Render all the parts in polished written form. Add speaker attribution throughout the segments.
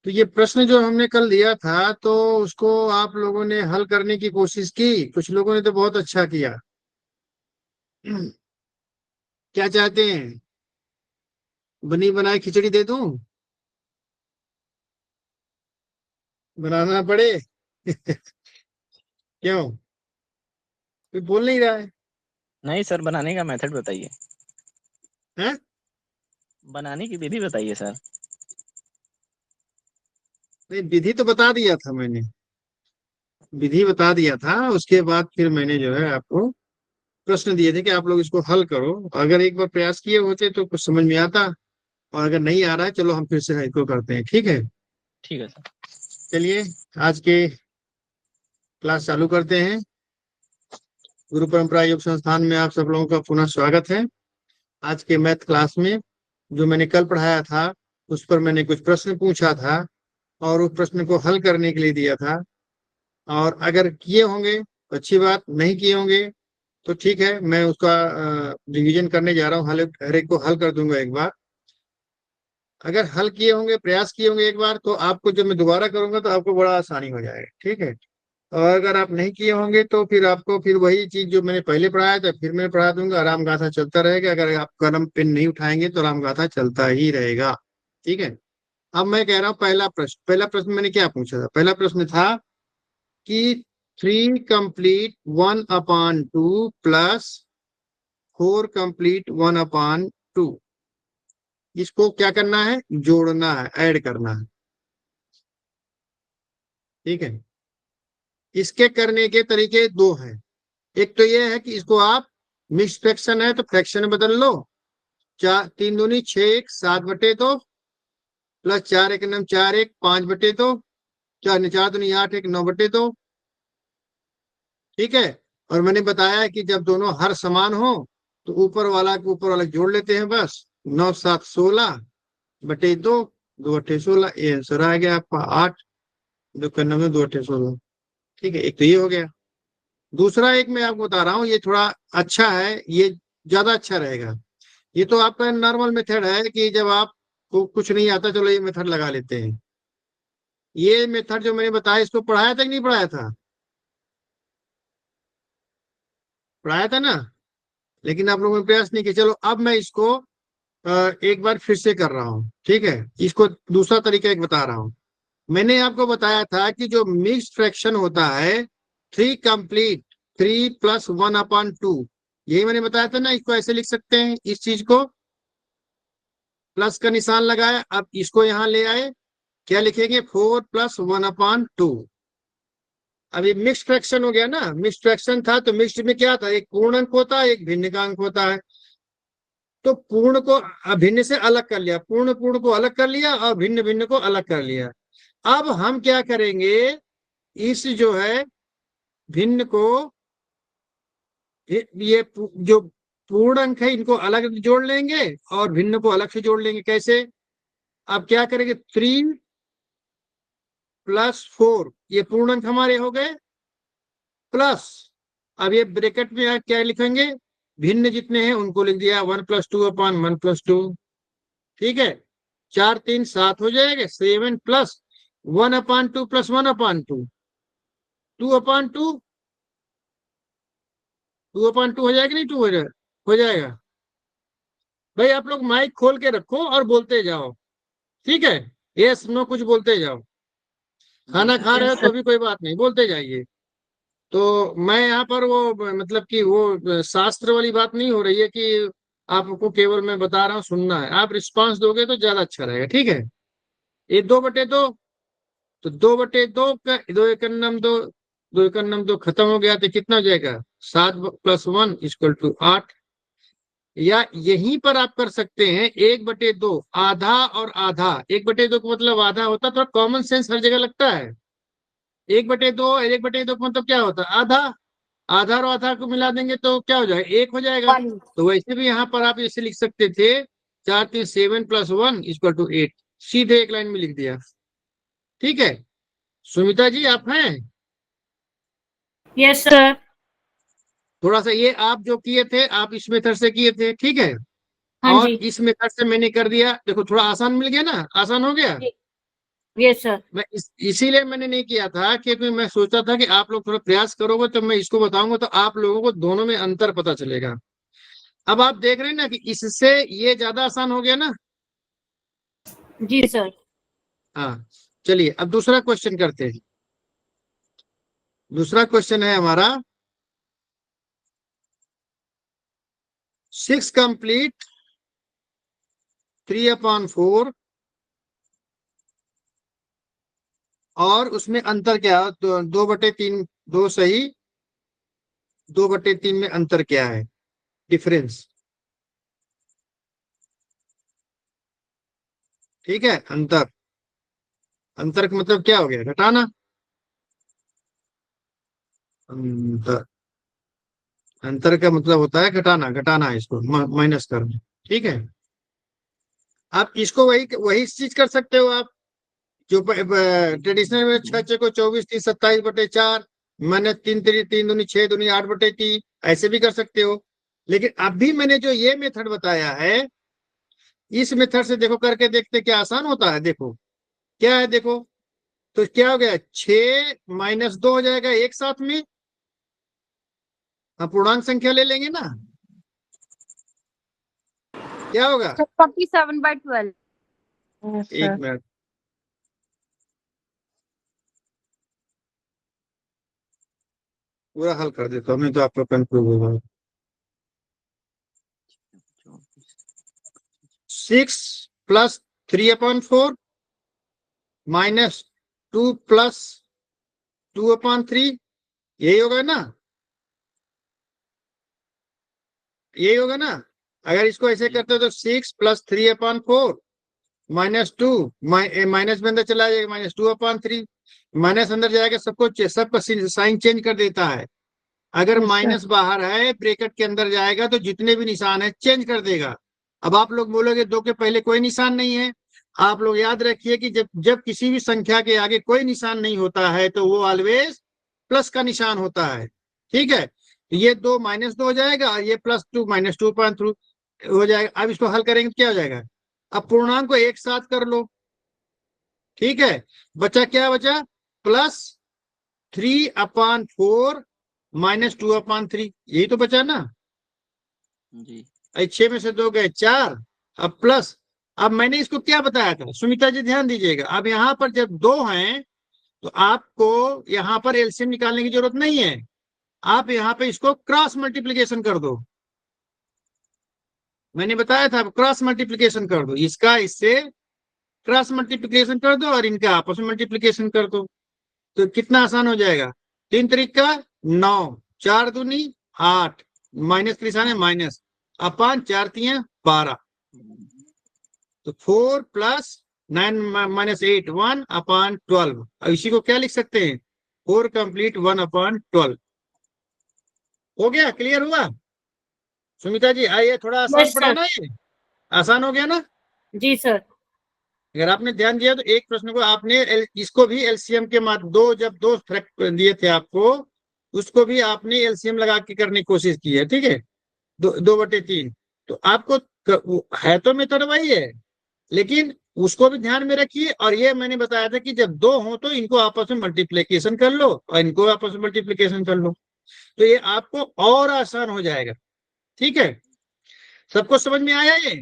Speaker 1: तो ये प्रश्न जो हमने कल दिया था तो उसको आप लोगों ने हल करने की कोशिश की। कुछ लोगों ने तो बहुत अच्छा किया। क्या चाहते हैं, बनी बनाई खिचड़ी दे दूं? बनाना पड़े? क्यों, कोई बोल नहीं रहा है?
Speaker 2: नहीं सर, बनाने का मेथड बताइए।
Speaker 1: हैं?
Speaker 2: बनाने की विधि बताइए सर।
Speaker 1: नहीं, विधि तो बता दिया था मैंने। विधि बता दिया था, उसके बाद फिर मैंने जो है आपको प्रश्न दिए थे कि आप लोग इसको हल करो। अगर एक बार प्रयास किए होते तो कुछ समझ में आता, और अगर नहीं आ रहा है चलो हम फिर से इसको करते हैं, ठीक है?
Speaker 2: ठीक है सर।
Speaker 1: चलिए, आज के क्लास चालू करते हैं। गुरु परंपरा योग संस्थान में आप सब लोगों का पुनः स्वागत है। आज के मैथ क्लास में जो मैंने कल पढ़ाया था उस पर मैंने कुछ प्रश्न पूछा था और उस प्रश्न को हल करने के लिए दिया था। और अगर किए होंगे तो अच्छी बात, नहीं किए होंगे तो ठीक है, मैं उसका रिवीजन करने जा रहा हूँ। हर एक को हल कर दूंगा एक बार। अगर हल किए होंगे, प्रयास किए होंगे एक बार, तो आपको जब मैं दोबारा करूंगा तो आपको बड़ा आसानी हो जाएगा, ठीक है? और अगर आप नहीं किए होंगे तो फिर आपको फिर वही चीज जो मैंने पहले पढ़ाया था फिर मैं पढ़ा दूंगा। राम गाथा चलता रहेगा, अगर आप कलम पेन नहीं उठाएंगे तो राम गाथा चलता ही रहेगा, ठीक है? अब मैं कह रहा हूँ पहला प्रश्न मैंने क्या पूछा था? पहला प्रश्न था कि 3 कंप्लीट 1/2 प्लस 4 कंप्लीट 1/2, इसको क्या करना है? जोड़ना है, ऐड करना है, ठीक है? इसके करने के तरीके दो हैं। एक तो ये है कि इसको आप, मिक्स फ्रैक्शन है तो फ्रैक्शन में बदल लो। 4 3 दूनी 6 1 7/2 प्लस 4 1 9 4 1 5/2, 4 4 दूनी 8 1 9/2, ठीक है? और मैंने बताया कि जब दोनों हर समान हो तो ऊपर वाला को ऊपर वाला जोड़ लेते हैं बस। 9 7 16/2, 2 8 16, ये आंसर आ गया आपका 8। 2 9 2 8 16, ठीक है? एक तो ये हो गया। दूसरा एक मैं आपको बता रहा हूँ, ये थोड़ा अच्छा है, ये ज्यादा अच्छा रहेगा। ये तो आपका नॉर्मल मेथड है कि जब आपको कुछ नहीं आता चलो ये मेथड लगा लेते हैं। ये मेथड जो मैंने बताया इसको पढ़ाया था कि नहीं पढ़ाया था? पढ़ाया था ना? लेकिन आप लोगों ने प्रयास नहीं किया। चलो अब मैं इसको एक बार फिर से कर रहा हूँ, ठीक है? इसको दूसरा तरीका एक बता रहा हूँ। मैंने आपको बताया था कि जो मिक्स्ड फ्रैक्शन होता है, 3 कंप्लीट 3 + 1/2, यही मैंने बताया था ना। इसको ऐसे लिख सकते हैं, इस चीज को प्लस का निशान लगाया, अब इसको यहां ले आए, क्या लिखेंगे? 4 + 1/2। अब ये मिक्स फ्रैक्शन हो गया ना। मिक्स फ्रैक्शन था तो मिक्स्ड में क्या था? एक पूर्णांक होता है, एक भिन्न का अंक होता है। तो पूर्ण को अभिन्न से अलग कर लिया, पूर्ण पूर्ण को अलग कर लिया और भिन्न भिन्न को अलग कर लिया। अब हम क्या करेंगे? इस जो है भिन्न को, ये जो पूर्ण अंक है इनको अलग जोड़ लेंगे और भिन्न को अलग से जोड़ लेंगे। कैसे? अब क्या करेंगे? 3 + 4, ये पूर्ण अंक हमारे हो गए, प्लस अब ये ब्रैकेट में क्या लिखेंगे? भिन्न जितने हैं उनको लिख दिया, 1 + 2/1 + 2, ठीक है? 4 3 7 हो जाएगा, 7 प्लस 1/2 + 1/2, 2/2, 2/2 हो जाएगा, नहीं 2 हो जाएगा। भाई आप लोग माइक खोल के रखो और बोलते जाओ, ठीक है? यस नो कुछ बोलते जाओ। खाना खा रहे हो तो भी कोई बात नहीं, बोलते जाइए। तो मैं यहाँ पर वो मतलब कि वो शास्त्र वाली बात नहीं हो रही है कि आपको केवल मैं बता रहा हूँ, सुनना है। आप रिस्पांस दोगे तो ज्यादा अच्छा रहेगा, ठीक है? ये 2/2, तो 2/2 का 2 × 2 2 × 2 खत्म हो गया तो कितना हो जाएगा? 7 + 1 = 8। या यहीं पर आप कर सकते हैं 1/2, आधा और आधा। 1/2 का मतलब आधा होता है, थोड़ा कॉमन सेंस हर जगह लगता है। 1/2 और 1/2 का मतलब क्या होता है? आधा। आधा और आधा को मिला देंगे तो क्या हो जाएगा? 1 हो जाएगा। तो वैसे भी यहाँ पर आप ऐसे लिख सकते थे, 4 3 7 + 1 = 8, सीधे एक लाइन में लिख दिया, ठीक है? सुमिता जी आप हैं?
Speaker 3: Yes sir.
Speaker 1: थोड़ा सा ये आप जो किए थे आप इस मेथड से किए थे, ठीक है?
Speaker 3: हाँ
Speaker 1: और
Speaker 3: जी।
Speaker 1: इस मेथड से मैंने कर दिया, देखो थोड़ा आसान मिल गया ना, आसान हो गया।
Speaker 3: Yes sir.
Speaker 1: मैं इसीलिए मैंने नहीं किया था, क्योंकि मैं सोचा था कि आप लोग थोड़ा प्रयास करोगे तो मैं इसको बताऊंगा तो आप लोगों को दोनों में अंतर पता चलेगा। अब आप देख रहे हैं ना कि इससे ये ज्यादा आसान हो गया ना।
Speaker 3: जी सर।
Speaker 1: हाँ, चलिए अब दूसरा क्वेश्चन करते हैं। दूसरा क्वेश्चन है हमारा 6 कंप्लीट 3/4 और उसमें अंतर क्या है? 2/3, 2 सही, 2/3 में अंतर क्या है, डिफरेंस। ठीक है, अंतर। अंतर का मतलब क्या हो गया? घटाना। अंतर, अंतर का मतलब होता है घटाना, घटाना है इसको, माइनस करना। ठीक है, आप इसको वही वही चीज कर सकते हो आप, जो ट्रेडिशनल में 6 को 24, 3 27/4, मैंने 3 छह दूनी 8/3, ऐसे भी कर सकते हो। लेकिन अभी मैंने जो ये मेथड बताया है, इस मेथड से देखो करके देखते क्या आसान होता है। देखो क्या है, देखो तो क्या हो गया, 6 - 2 हो जाएगा एक साथ में। हम पूर्णांक संख्या ले लेंगे ना, क्या होगा?
Speaker 3: 47/12।
Speaker 1: एक मिनट, पूरा हल कर देता हूँ मैं तो आपका कंफ्यूज होगा। 6 + 3/4 -2 + 2/3, यही होगा ना, यही होगा ना। अगर इसको ऐसे करते हो तो 6 + 3/4 -2, माइनस में अंदर चला जाएगा, -2/3, माइनस अंदर जाएगा, सबका साइन चेंज कर देता है। अगर माइनस बाहर है ब्रैकेट के अंदर जाएगा तो जितने भी निशान है चेंज कर देगा। अब आप लोग बोलोगे 2 के पहले कोई निशान नहीं है। आप लोग याद रखिए कि जब जब किसी भी संख्या के आगे कोई निशान नहीं होता है तो वो ऑलवेज प्लस का निशान होता है। ठीक है, ये 2 -2 हो जाएगा और ये +2 -2/3 हो जाएगा। अब इसको हल करेंगे तो क्या हो जाएगा? अब पूर्णांक को एक साथ कर लो। ठीक है, बचा क्या बचा? +3/4 -2/3, यही तो बचा ना।
Speaker 2: जी
Speaker 1: 6 में से 2 गए 4, अब प्लस। अब मैंने इसको क्या बताया था सुमिता जी, ध्यान दीजिएगा। अब यहाँ पर जब 2 हैं तो आपको यहाँ पर एलसीएम निकालने की जरूरत नहीं है। आप यहाँ पे इसको क्रॉस मल्टीप्लीकेशन कर दो। मैंने बताया था क्रॉस मल्टीप्लीकेशन कर दो, इसका इससे क्रॉस मल्टीप्लीकेशन कर दो और इनका आपस में मल्टीप्लीकेशन कर दो। तो कितना आसान हो जाएगा? 3 × 3 = 9, 4 × 2 = 8, माइनस के निशान है माइनस, अपान 4 × 3 = 12। तो 4 + 9 - 8 1/12। अब इसी को क्या लिख सकते हैं? 4 कंप्लीट 1/12। हो गया, क्लियर हुआ? सुमिता जी आइए, थोड़ा आसान
Speaker 3: यस
Speaker 1: पड़ा
Speaker 3: सर।
Speaker 1: ना ये, आसान हो गया ना।
Speaker 3: जी सर।
Speaker 1: अगर आपने ध्यान दिया तो एक प्रश्न को आपने इसको भी एलसीएम के माध्यम, जब दो फैक्ट दिए थे आपको, उसको भी आपने एलसीएम लगा के करने की कोशिश की है। ठीक है, 2/3। तो आपको है तो मेथड वही है, लेकिन उसको भी ध्यान में रखिए। और ये मैंने बताया था कि जब 2 हो तो इनको आपस में मल्टीप्लीकेशन कर लो और इनको आपस में मल्टीप्लीकेशन कर लो, तो ये आपको और आसान हो जाएगा। ठीक है, सबको समझ में आया ये?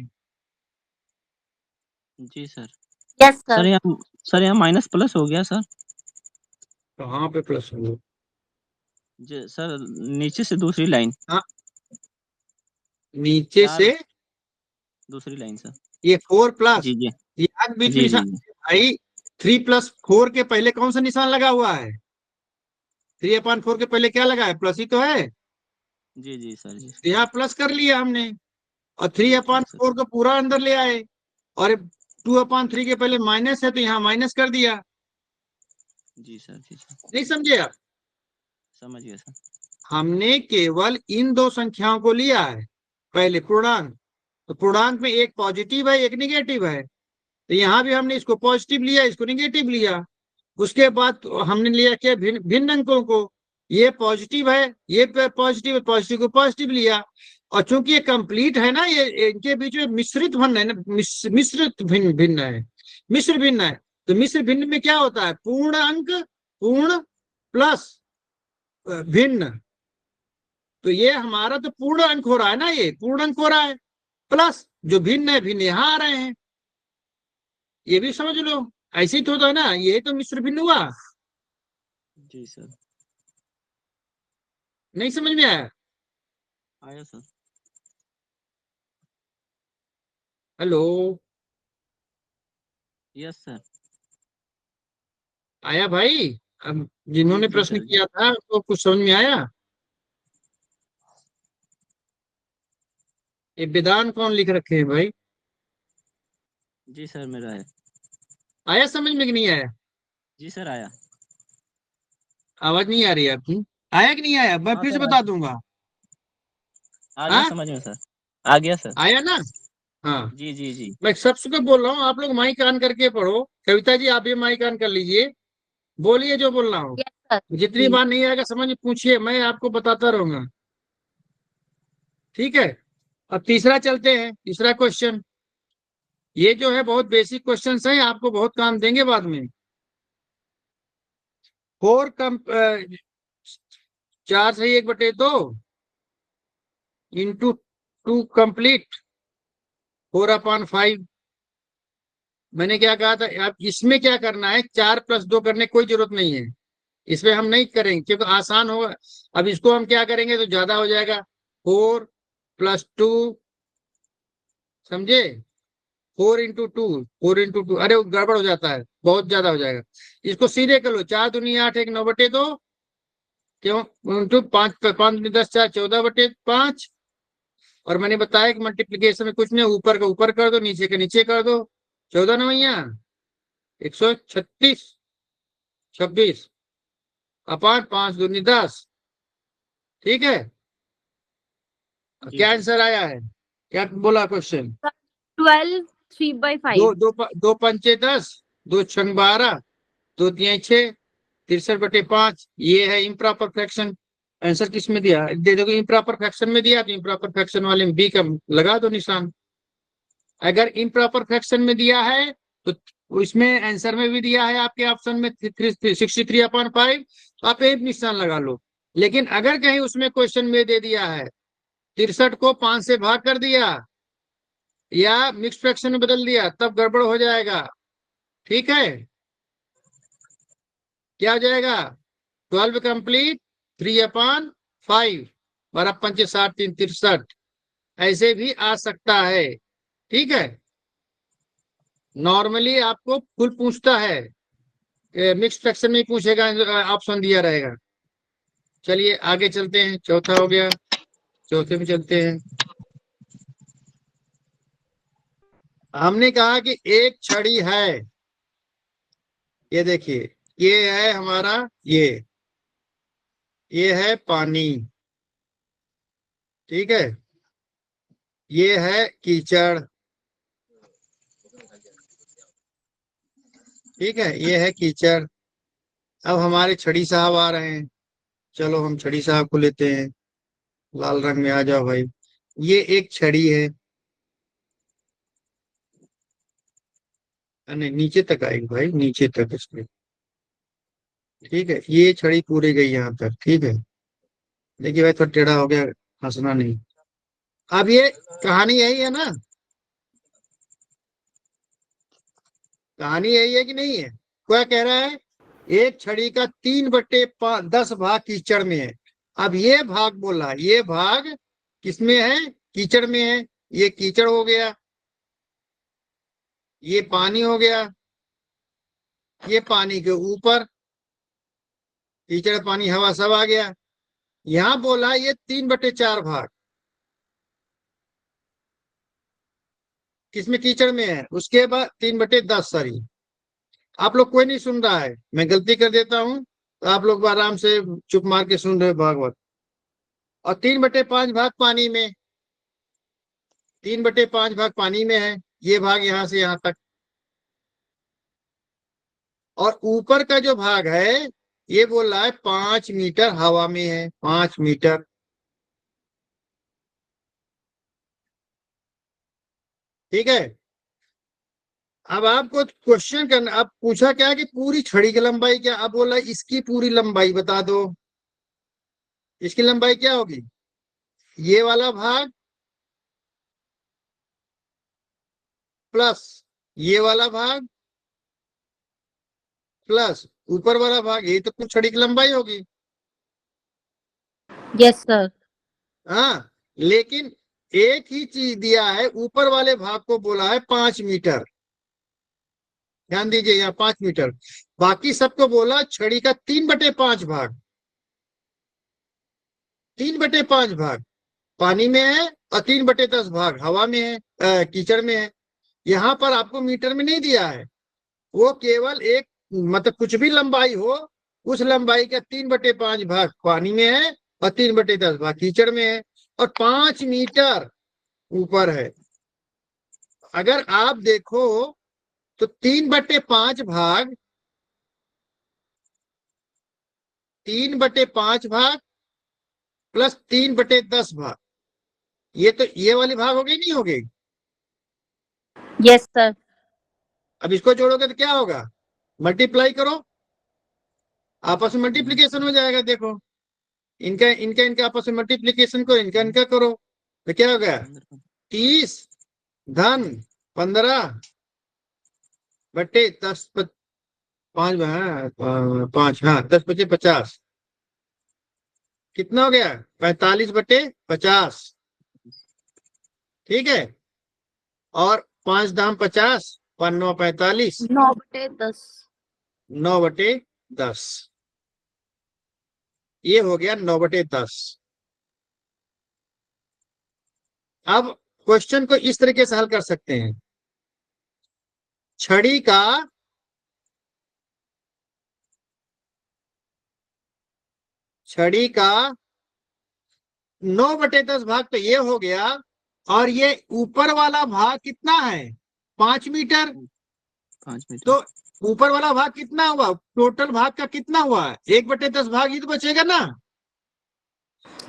Speaker 2: जी सर।
Speaker 3: Yes
Speaker 2: sir
Speaker 3: sir.
Speaker 2: यहाँ माइनस प्लस हो गया सर।
Speaker 1: कहाँ पे प्लस हो?
Speaker 2: जी सर, नीचे से दूसरी लाइन,
Speaker 1: हाँ, नीचे
Speaker 2: 4
Speaker 1: से
Speaker 2: दूसरी लाइन सर।
Speaker 1: ये 4+,
Speaker 2: जी जी
Speaker 1: ये आग बीच में
Speaker 2: जी
Speaker 1: निशान।
Speaker 2: जी
Speaker 1: भाई 3 + 4 के पहले कौन सा निशान लगा हुआ है? 3/4 के पहले क्या लगा है? प्लस ही तो है।
Speaker 2: जी जी सर। जी
Speaker 1: तो यहाँ प्लस कर लिया हमने और
Speaker 2: ठीक है सर।
Speaker 1: 3/4 को पूरा अंदर ले आए, और 2/3 के पहले माइनस है तो यहाँ माइनस कर दिया।
Speaker 2: जी सर। जी सर,
Speaker 1: नहीं समझे आप?
Speaker 2: समझ गया सर।
Speaker 1: हमने केवल इन दो संख्याओं को लिया है पहले पूर्णांक, तो पूर्णांक में एक पॉजिटिव है एक निगेटिव है, तो यहाँ भी हमने इसको पॉजिटिव लिया इसको निगेटिव लिया। उसके बाद हमने लिया क्या? भिन्न भिन्न अंकों को। ये पॉजिटिव है ये पॉजिटिव है, पॉजिटिव को पॉजिटिव लिया। और चूंकि ये कंप्लीट है ना, ये इनके बीच में मिश्रित भिन्न है ना, मिश्रित भिन्न भिन्न है, मिश्र भिन्न है। तो मिश्र भिन्न में क्या होता है, पूर्ण अंक पूर्ण प्लस भिन्न। तो ये हमारा तो पूर्ण अंक हो रहा है ना, ये पूर्ण अंक हो रहा है, प्लस जो भिन्न है भिन्न यहाँ आ रहे हैं, ये भी समझ लो। ऐसे ही तो होता है ना, ये तो मिश्र भिन्न हुआ।
Speaker 2: जी सर।
Speaker 1: नहीं समझ में आया?
Speaker 2: आया सर।
Speaker 1: Hello,
Speaker 2: yes sir.
Speaker 1: आया भाई? अब जिन्होंने
Speaker 2: जी
Speaker 1: प्रश्न
Speaker 2: सर।
Speaker 1: किया था तो कुछ समझ में आया? ये वेदांत कौन लिख रखे हैं भाई?
Speaker 2: जी सर मेरा है।
Speaker 1: आया समझ में कि नहीं आया?
Speaker 2: जी सर आया।
Speaker 1: आवाज नहीं आ रही है आपकी। आया कि नहीं आया? मैं
Speaker 2: हाँ
Speaker 1: फिर से
Speaker 2: सर
Speaker 1: बता दूंगा।
Speaker 2: आ गया
Speaker 1: हाँ,
Speaker 2: समझ में सर। आ गया सर।
Speaker 1: आया ना? हाँ,
Speaker 2: जी जी जी।
Speaker 1: मैं सबसे बोल रहा हूँ, आप लोग माइक ऑन करके पढ़ो। कविता जी, आप भी माइक ऑन कर लीजिए, बोलिए जो बोल रहा हूँ।
Speaker 3: Yes sir.
Speaker 1: जितनी
Speaker 3: जी
Speaker 1: बार नहीं आएगा समझ में, पूछिए, मैं आपको बताता रहूंगा। ठीक है, अब तीसरा चलते हैं, तीसरा क्वेश्चन। ये जो है बहुत बेसिक क्वेश्चन है, आपको बहुत काम देंगे बाद में। फोर कम 4/1/2 इंटू 2 कंप्लीट 4/5। मैंने क्या कहा था, अब इसमें क्या करना है, 4+2 करने की कोई जरूरत नहीं है, इसमें हम नहीं करेंगे क्योंकि आसान होगा। अब इसको हम क्या करेंगे तो ज्यादा हो जाएगा, 4+2, समझे? 4×2, 4×2, अरे वो गड़बड़ हो जाता है, बहुत ज्यादा हो जाएगा। इसको सीधे कर लो, 4×2 = 8, 1 9/2, क्यों? इंटू 5×5 × 10 = 14/5। और मैंने बताया कि मल्टीप्लीकेशन में कुछ नहीं, ऊपर का ऊपर कर दो, नीचे के नीचे कर दो। 14×9 = 136, 26/5×2 = 10। ठीक है,
Speaker 2: जी
Speaker 1: क्या
Speaker 2: सर।
Speaker 1: आंसर आया है? क्या बोला क्वेश्चन?
Speaker 3: 12 3/5।
Speaker 1: दो पंचे 10, 2×6 = 12, 2×3 = 6, 63/5। ये है इम्प्रॉपर फ्रैक्शन। आंसर किस में दिया? दे देखो, इम्प्रॉपर फ्रैक्शन में दिया तो इम्प्रॉपर फ्रैक्शन वाले में बी का लगा दो निशान। अगर इम्प्रॉपर फ्रैक्शन में दिया है तो इसमें आंसर में भी दिया है आपके ऑप्शन में 63/5, तो आप एक निशान लगा लो। लेकिन अगर कहीं उसमें क्वेश्चन में दे दिया है 63 को 5 से भाग कर दिया या मिक्स फ्रैक्शन में बदल दिया, तब गड़बड़ हो जाएगा। ठीक है, क्या हो जाएगा? 12 कंप्लीट 3/5, 12×5 = 60, 3 × 63, ऐसे भी आ सकता है। ठीक है, नॉर्मली आपको फुल पूछता है, मिक्स फ्रैक्शन में ही पूछेगा, ऑप्शन दिया रहेगा। चलिए आगे चलते हैं, चौथा हो गया, चौथे में चलते हैं। हमने कहा कि एक छड़ी है, ये देखिए, ये है हमारा, ये है पानी, ठीक है, ये है कीचड़, ठीक है, ये है कीचड़। अब हमारे छड़ी साहब आ रहे हैं, चलो हम छड़ी साहब को लेते हैं, लाल रंग में आ जाओ भाई। ये एक छड़ी है, नहीं नीचे तक आएगी भाई, नीचे तक इसमें, ठीक है, ये छड़ी पूरी गई यहाँ तक, ठीक है। देखिए भाई थोड़ा टेढ़ा हो गया, हंसना नहीं। अब ये कहानी यही है ना, कहानी यही है कि नहीं है? क्या कह रहा है, एक छड़ी का 3/10 भाग कीचड़ में है। अब ये भाग बोला, ये भाग किसमें है? कीचड़ में है। ये कीचड़ हो गया, ये पानी हो गया, ये पानी के ऊपर, कीचड़ पानी हवा सब आ गया। यहां बोला ये 3/4 भाग किसमें? कीचड़ में है। उसके बाद 3/10, सॉरी, आप लोग कोई नहीं सुन रहा है, मैं गलती कर देता हूं तो आप लोग आराम से चुप मार के सुन रहे हो भागवत। और 3/5 भाग पानी में, 3/5 भाग पानी में है, ये भाग यहां से यहां तक। और ऊपर का जो भाग है ये बोल रहा है 5 मीटर हवा में है, 5 मीटर। ठीक है, अब आपको क्वेश्चन करना, अब पूछा क्या कि पूरी छड़ी की लंबाई क्या, अब बोला इसकी पूरी लंबाई बता दो। इसकी लंबाई क्या होगी, ये वाला भाग प्लस ये वाला भाग प्लस ऊपर वाला भाग, ये तो कुछ छड़ी की लंबाई होगी।
Speaker 3: Yes, sir.
Speaker 1: हाँ, लेकिन एक ही चीज दिया है, ऊपर वाले भाग को बोला है 5 मीटर। ध्यान दीजिए, यहाँ 5 मीटर। बाकी सबको बोला छड़ी का 3/5 भाग। 3/5 भाग पानी में है और 3/10 भाग हवा में है, कीचड़ में है। यहाँ पर आपको मीटर में नहीं दिया है, वो केवल एक मतलब कुछ भी लंबाई हो, उस लंबाई का 3/5 भाग पानी में है और 3/10 भाग कीचड़ में है, और 5 मीटर ऊपर है। अगर आप देखो तो 3/5 भाग, 3/5 भाग प्लस 3/10 भाग, ये तो ये वाली भाग हो गई नहीं हो गई।
Speaker 3: Yes, sir.
Speaker 1: अब इसको जोड़ोगे तो क्या होगा, मल्टीप्लाई करो, आपस में मल्टीप्लीकेशन हो जाएगा। देखो, इनका इनका इनका आपस में मल्टीप्लीकेशन करो, इनका इनका करो, तो क्या हो गया, 30 धन 15/10 5 5, हाँ 10/50 कितना हो गया, 45/50। ठीक है, और 5 दाम 50, 5 9 45,
Speaker 3: 9/10.
Speaker 1: 9/10, ये हो गया 9/10। अब क्वेश्चन को इस तरीके से हल कर सकते हैं, छड़ी का छड़ी का 9/10 भाग तो ये हो गया, और ये ऊपर वाला भाग कितना है, 5 मीटर।
Speaker 2: 5 मीटर।
Speaker 1: तो ऊपर वाला भाग कितना हुआ, टोटल भाग का कितना हुआ, 1/10 भाग ही तो बचेगा ना।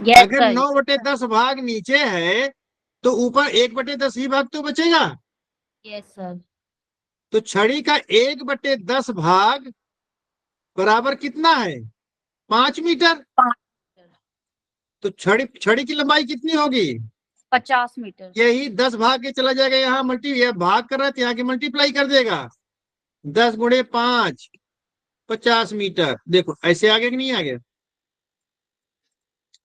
Speaker 3: Yes,
Speaker 1: अगर
Speaker 3: sir.
Speaker 1: 9/10 भाग नीचे है तो ऊपर 1/10 ही भाग तो बचेगा।
Speaker 3: Yes, sir.
Speaker 1: तो छड़ी का 1/10 भाग बराबर कितना है, 5 मीटर।
Speaker 3: 5
Speaker 1: तो छड़ी छड़ी की लंबाई कितनी होगी,
Speaker 3: 50 मीटर.
Speaker 1: यही 10 भाग के चला जाएगा, यहाँ ये भाग कर रहा है तो यहाँ की मल्टीप्लाई कर देगा, 10 गुणे 5 50 मीटर। देखो ऐसे आगे कि नहीं आगे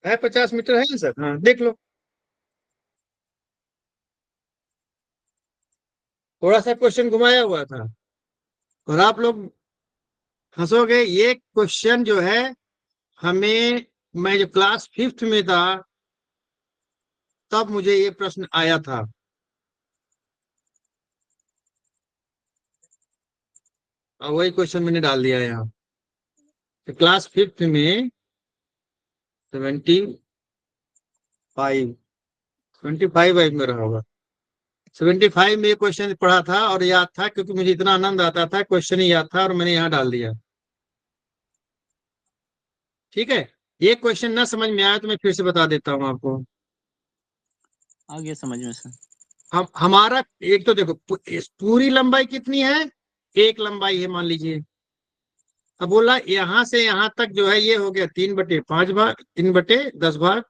Speaker 1: है, 50 मीटर है ना सर, हाँ देख लो। थोड़ा सा क्वेश्चन घुमाया हुआ था और आप लोग हंसोगे। ये क्वेश्चन जो है हमें, मैं जब क्लास 5th में था तब मुझे ये प्रश्न आया था। और वही क्वेश्चन मैंने डाल दिया यहाँ। तो क्लास 5th में 75 में रहा होगा, 75 में ये क्वेश्चन पढ़ा था और याद था, क्योंकि मुझे इतना आनंद आता था, क्वेश्चन ही याद था और मैंने यहाँ डाल दिया। ठीक है, ये क्वेश्चन ना समझ में आया तो मैं फिर से बता देता हूँ आपको।
Speaker 2: आ गया समझ में सर।
Speaker 1: हमारा एक तो देखो, पूरी लंबाई कितनी है, एक लंबाई है मान लीजिए। अब बोला यहां से यहां तक जो है ये हो गया 3/5 भाग, 3/10 भाग,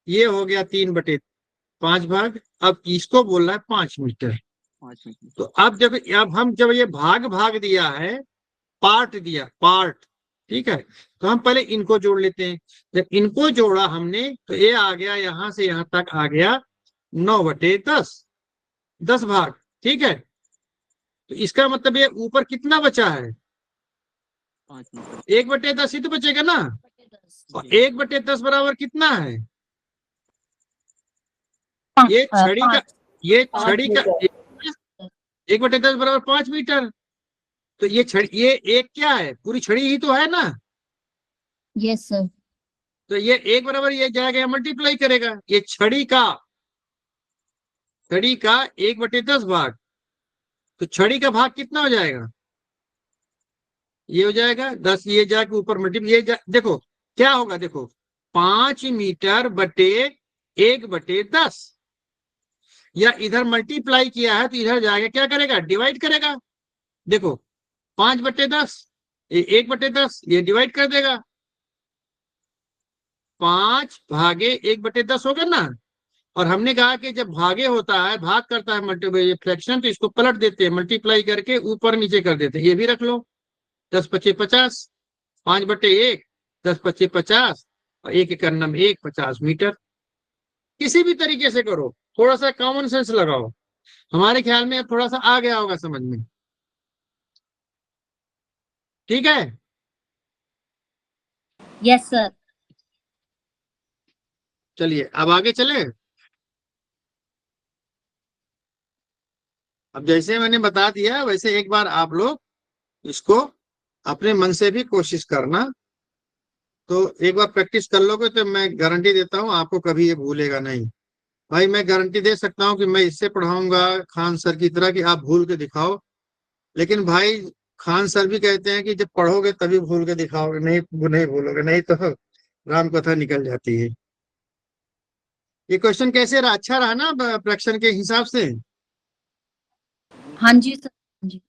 Speaker 1: ये हो गया 3/5 भाग। अब इसको बोल रहा है 5 मीटर।
Speaker 2: 5 मीटर।
Speaker 1: तो अब जब ये भाग भाग दिया है, पार्ट दिया पार्ट, ठीक है, तो हम पहले इनको जोड़ लेते हैं। जब इनको जोड़ा हमने तो ये आ गया, यहां से यहां तक आ गया 9/10, 10 भाग। ठीक है, तो इसका मतलब ये ऊपर कितना बचा है,
Speaker 2: 5 मीटर।
Speaker 1: 1/10 ही तो बचेगा ना। और 1/10 बराबर कितना है, ये छड़ी का, ये छड़ी का 1/10 बराबर 5 मीटर। तो ये छड़ी, ये एक क्या है, पूरी छड़ी ही तो है ना।
Speaker 3: Yes, sir.
Speaker 1: तो ये एक बराबर ये जाएगा मल्टीप्लाई करेगा, ये छड़ी का 1/10 भाग, तो छड़ी का भाग कितना हो जाएगा, ये हो जाएगा 10, ये जाके ऊपर मल्टीप्लाई, देखो क्या होगा, देखो 5 मीटर बटे 1/10। या इधर मल्टीप्लाई किया है तो इधर जाके क्या करेगा, डिवाइड करेगा। देखो 5/10, 1/10, ये डिवाइड कर देगा। 5/1/10 होगा ना। और हमने कहा कि जब भागे होता है, भाग करता है मल्टीप्लाई फ्रैक्शन, तो इसको पलट देते हैं, मल्टीप्लाई करके ऊपर नीचे कर देते हैं। ये भी रख लो, 10×5 = 50, 5/1, 10×5 = 50, और 1 × 1 = 50 मीटर। किसी भी तरीके से करो, थोड़ा सा कॉमन सेंस लगाओ, हमारे ख्याल में थोड़ा सा आ गया होगा समझ में। ठीक है,
Speaker 3: Yes, sir.
Speaker 1: चलिए अब आगे चले। अब जैसे मैंने बता दिया वैसे एक बार आप लोग इसको अपने मन से भी कोशिश करना। तो एक बार प्रैक्टिस कर लोगे तो मैं गारंटी देता हूँ आपको कभी ये भूलेगा नहीं। भाई मैं गारंटी दे सकता हूँ कि मैं इससे पढ़ाऊंगा खान सर की तरह कि आप भूल के दिखाओ। लेकिन भाई खान सर भी कहते हैं कि जब पढ़ोगे तभी भूल के दिखाओगे, नहीं भूलोगे, नहीं तो राम कथा निकल जाती है। ये क्वेश्चन कैसे रहा, अच्छा रहा ना प्रश्न के हिसाब से।
Speaker 3: हाँ जी सर, हाँ जी।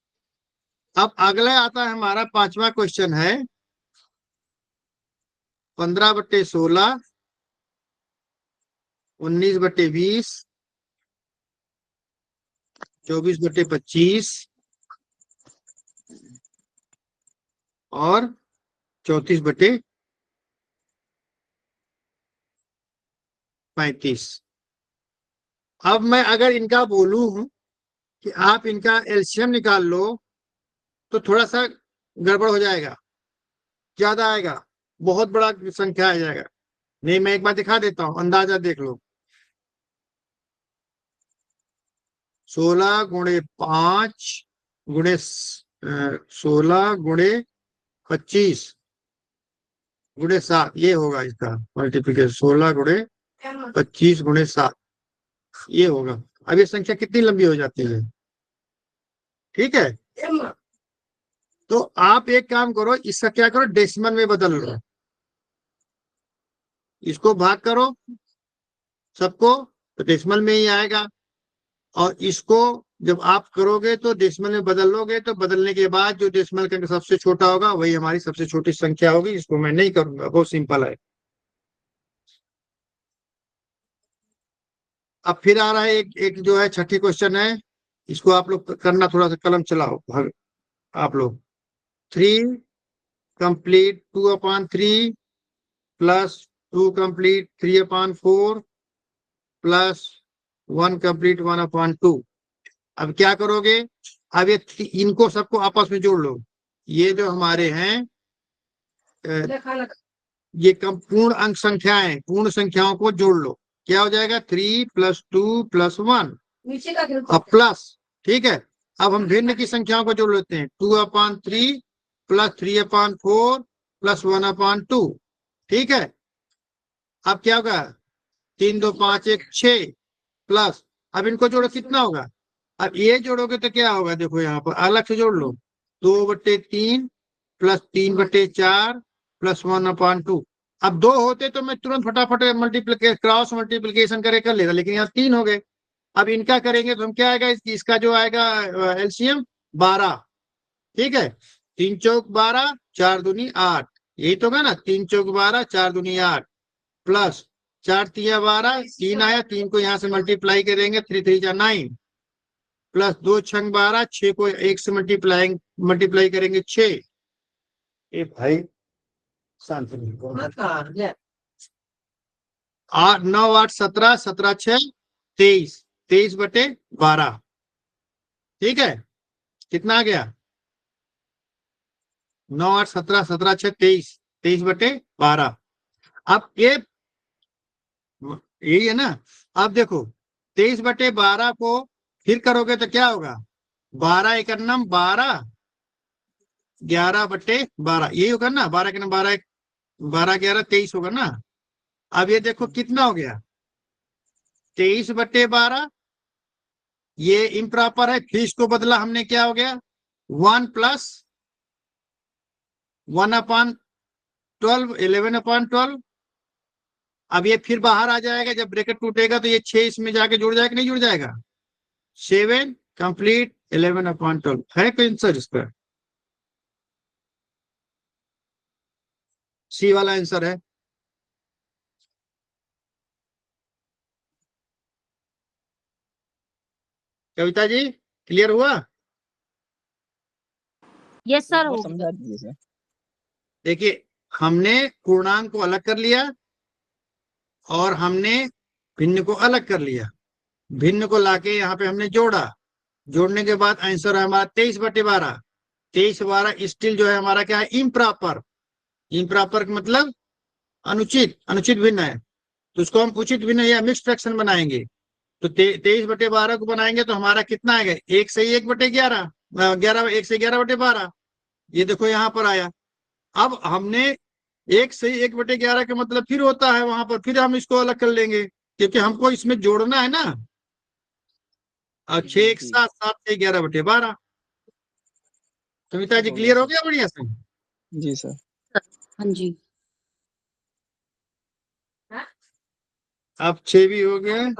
Speaker 1: अब अगला आता है हमारा 5वां क्वेश्चन है 15/16, 19/20, 24/25 और 34/35। अब मैं अगर इनका बोलूं कि आप इनका एलसीएम निकाल लो तो थोड़ा सा गड़बड़ हो जाएगा, ज्यादा आएगा, बहुत बड़ा संख्या आ जाएगा। नहीं, मैं एक बार दिखा देता हूं, अंदाजा देख लो। 16×25 ये होगा इसका मल्टीप्लीकेशन। 16×25 × 7 ये होगा। अब ये संख्या कितनी लंबी हो जाती है, ठीक है। तो आप एक काम करो, इसका क्या करो, डेसिमल में बदल लो, इसको भाग करो सबको, तो डेसिमल में ही आएगा। और इसको जब आप करोगे तो डेसिमल में बदल लोगे, तो बदलने के बाद जो डेसिमल का सबसे छोटा होगा वही हमारी सबसे छोटी संख्या होगी। इसको मैं नहीं करूंगा, बहुत सिंपल है। अब फिर आ रहा है एक एक जो है छठी क्वेश्चन है, इसको आप लोग करना, थोड़ा सा कलम चलाओ आप लोग। 3 complete 2/3 plus 2 complete 3/4 plus 1 complete 1/2। अब क्या करोगे, अब ये इनको सबको आपस में जोड़ लो। ये जो हमारे हैं ये कम पूर्ण अंक संख्याएं, पूर्ण संख्याओं को जोड़ लो, क्या हो जाएगा, 3 + 2 + 1 अब प्लस। ठीक है, अब हम भिन्न की संख्याओं को जोड़ लेते हैं, 2/3 प्लस 3/4 प्लस 1/2। ठीक है, अब क्या होगा, 3 2 5 1 6 प्लस, अब इनको जोड़ो कितना होगा। अब ये जोड़ोगे तो क्या होगा, देखो यहाँ पर अलग से जोड़ लो, 2/3 प्लस 3/4 प्लस 1/2। अब 2 होते तो मैं तुरंत फटाफट मल्टीप्लीकेशन क्रॉस मल्टीप्लीकेशन कर लेगा, लेकिन यहाँ 3 हो गए। अब इनका करेंगे तो हम क्या आएगा, इसका जो आएगा एलसीएम 12। ठीक है, 3 चौक 12 4 दूनी 8, यही तो होगा ना, 3 चौक 12 4 दूनी 8 प्लस 4 3 12, 3 आया, 3 को यहाँ से मल्टीप्लाई करेंगे, 3 3 जा 9 प्लस 2 6 12, 6 को 1 से मल्टीप्लाई करेंगे 6। ए भाई शांत 9 8 17, 17 6 23, 23/12। ठीक है, कितना आ गया, 9 8 17, 17 6 23, 23/12। अब ये यही है ना। अब देखो 23/12 को फिर करोगे तो क्या होगा, 12 1 12, 11/12 यही होगा ना, 12 1 12, 12 11 23 होगा ना। अब ये देखो कितना हो गया, 23/12, ये इम्प्रॉपर है, फिर इसको बदला हमने, क्या हो गया, 1 + 1/12 11/12 अब ये फिर बाहर आ जाएगा, जब ब्रैकेट टूटेगा तो ये 6 इसमें जाके जुड़ जाएगा, नहीं जुड़ जाएगा? 7 कंप्लीट 11/12 है कोई आंसर इसका? सी वाला आंसर है। कविता जी क्लियर हुआ?
Speaker 3: यस सर
Speaker 2: एक बार
Speaker 3: हो
Speaker 2: समझा दीजिए सर।
Speaker 1: देखिए, हमने पूर्णांक को अलग कर लिया और हमने भिन्न को अलग कर लिया। भिन्न को लाके यहाँ पे हमने जोड़ा, जोड़ने के बाद आंसर है हमारा 23/12। 23/12 स्टिल जो है हमारा क्या है? इम्प्रॉपर। इम्प्रॉपर मतलब अनुचित, अनुचित भिन्न है, तो उसको हम उचित भिन्न या मिक्स फ्रैक्शन बनाएंगे। तो 23/12 को बनाएंगे तो हमारा कितना आएगा? 1 से 1/11, 11 1 से 11/12। ये देखो यहाँ पर आया। अब हमने 1 से 1/11 का मतलब फिर होता है वहां पर, फिर हम इसको अलग कर लेंगे क्योंकि हमको इसमें जोड़ना है ना। और 6 1 7 7 से 11/12। कविता जी
Speaker 2: हो गया
Speaker 1: क्लियर हो
Speaker 2: सर।
Speaker 1: गया बढ़िया से?
Speaker 2: जी सर।
Speaker 3: हाँ जी।
Speaker 1: अब 6 भी हो गया,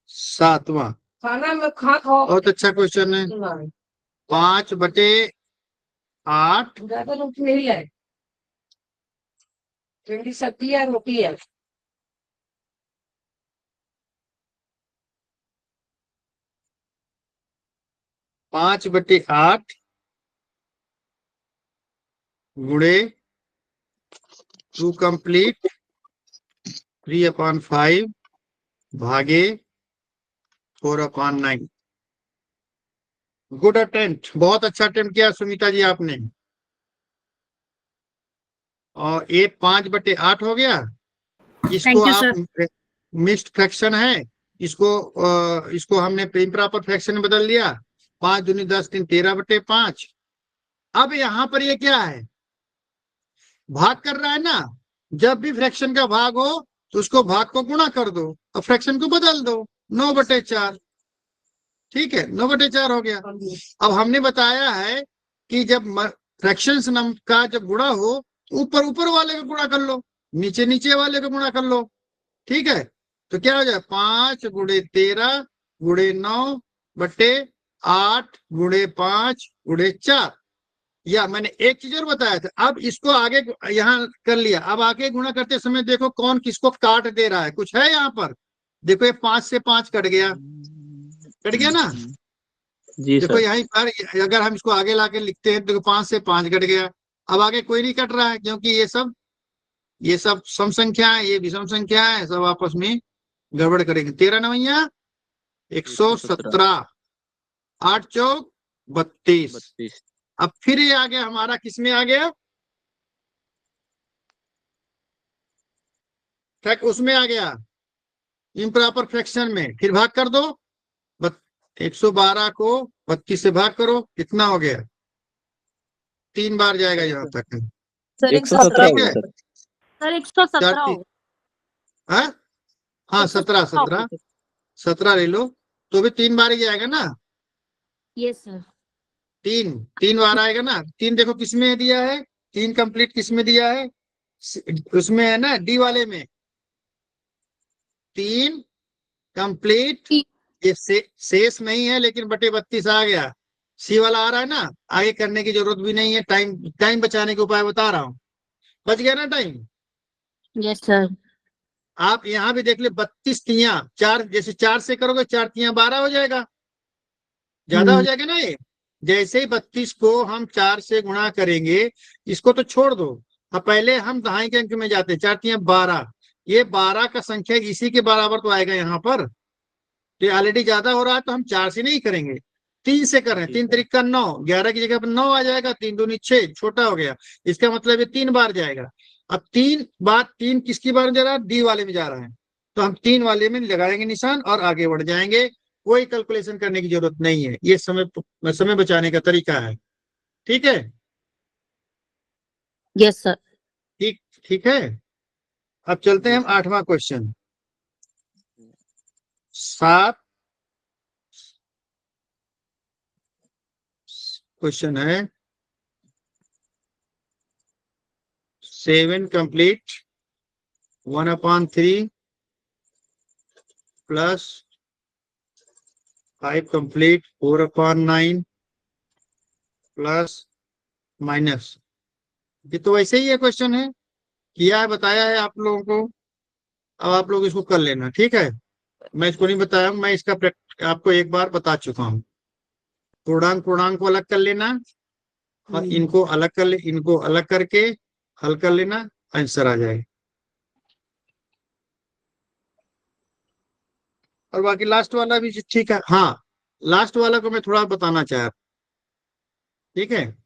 Speaker 1: 7वां
Speaker 4: खाना में खा खाओ
Speaker 1: बहुत अच्छा क्वेश्चन है। 5/8
Speaker 4: ज्यादा रोटी नहीं है, ठंडी सब्जी है, रोटी है।
Speaker 1: 5/8 गुणे 2 कंप्लीट 3/5 भागे 4/9। गुड अटेम्प्ट, बहुत अच्छा अटेम्प्ट किया सुनीता जी आपने। और ये 5/8 हो गया। इसको
Speaker 3: थैंक यू
Speaker 1: आप
Speaker 3: सर।
Speaker 1: मिक्स्ड फ्रैक्शन है, इसको हमने इम्प्रॉपर फ्रैक्शन में बदल दिया। 5 दूनी 10 3 13/5। अब यहाँ पर ये क्या है? भाग कर रहा है ना। जब भी फ्रैक्शन का भाग हो तो उसको भाग को गुणा कर दो और फ्रैक्शन को बदल दो। 9/4। ठीक है, 9/4 हो गया। अब हमने बताया है कि जब फ्रैक्शन का जब गुणा हो तो ऊपर ऊपर वाले को गुणा कर लो, नीचे नीचे वाले को गुणा कर लो। ठीक है, तो क्या हो जाए? 5 गुणे 13 गुणे 9/8 गुणे 5 गुणे 4। या मैंने एक चीज और बताया था, अब इसको आगे यहाँ कर लिया। अब आगे गुणा करते समय देखो कौन किसको काट दे रहा है, कुछ है यहाँ पर? देखो ये 5 से 5 कट गया, कट गया ना।
Speaker 2: जी
Speaker 1: देखो
Speaker 2: सर।
Speaker 1: यहीं पर अगर हम इसको आगे लाके लिखते हैं तो 5 से 5 कट गया। अब आगे कोई नहीं कट रहा है क्योंकि ये सब सम संख्या है, ये विषम संख्या है, सब आपस में गड़बड़ करेंगे। 13 9 117, 8 चौक 32।
Speaker 2: 32।
Speaker 1: अब फिर ये आ गया हमारा, किसमें आ गया? उसमें आ गया इम्प्रॉपर फ्रैक्शन में। फिर भाग कर दो, 112 को 32 से भाग करो, कितना हो गया? 3 बार जाएगा यहाँ तक।
Speaker 3: सर
Speaker 2: 117
Speaker 1: ठीक
Speaker 2: हो
Speaker 1: है,
Speaker 2: गया सर।
Speaker 3: सर 117
Speaker 1: 4
Speaker 3: हो।
Speaker 1: हाँ हाँ 17
Speaker 3: 117
Speaker 1: 17 17 ले लो तो भी 3 बार ही जाएगा ना।
Speaker 3: Yes sir.
Speaker 1: 3 बार आएगा ना। 3 देखो किसमें दिया है? 3 कंप्लीट किसमें दिया है? उसमें है ना, डी वाले में। 3 कंप्लीट, ये शेष नहीं है लेकिन बटे 32 आ गया। सी वाला आ रहा है ना, आगे करने की जरूरत भी नहीं है। टाइम टाइम बचाने के उपाय बता रहा हूँ। बच गया ना टाइम।
Speaker 3: Yes sir.
Speaker 1: आप यहाँ भी देख ले, 32 तियां 4, जैसे 4 से करोगे 4 तियां 12 हो जाएगा, ज्यादा हो जाएगा ना ये। जैसे ही 32 को हम 4 से गुणा करेंगे, इसको तो छोड़ दो। अब पहले हम दहाई के अंक में जाते, 4 तियां 12। ये 12 का संख्या इसी के बराबर तो आएगा यहाँ पर। तो ऑलरेडी ज्यादा हो रहा है तो हम 4 से नहीं करेंगे, 3 से कर रहे हैं। 3 तरीका 9, 11 की जगह पर 9 आ जाएगा। 3 दूनी 6, छोटा हो गया। इसका मतलब ये 3 बार जाएगा। अब 3 बार, 3 किसकी बार जा रहा है? डी वाले में जा रहा है। तो हम 3 वाले में लगाएंगे निशान और आगे बढ़ जाएंगे। कोई कैलकुलेशन करने की जरूरत नहीं है, ये समय बचाने का तरीका है। ठीक है,
Speaker 3: यस सर।
Speaker 1: ठीक ठीक है। अब चलते हैं हम 8वां क्वेश्चन। 7 क्वेश्चन है। 7 complete 1/3 plus 5 complete 4/9 plus minus. ये तो वैसे ही ये क्वेश्चन है, किया है, बताया है आप लोगों को। अब आप लोग इसको कर लेना, ठीक है। मैं इसको नहीं बताया हूं, मैं इसका आपको एक बार बता चुका हूँ। पूर्णांक पूर्णांक को अलग कर लेना और इनको अलग कर ले, इनको अलग करके हल कर लेना, आंसर आ जाएगा। और बाकी लास्ट वाला भी ठीक है। हाँ, लास्ट वाला को मैं थोड़ा बताना चाह रहा, ठीक है।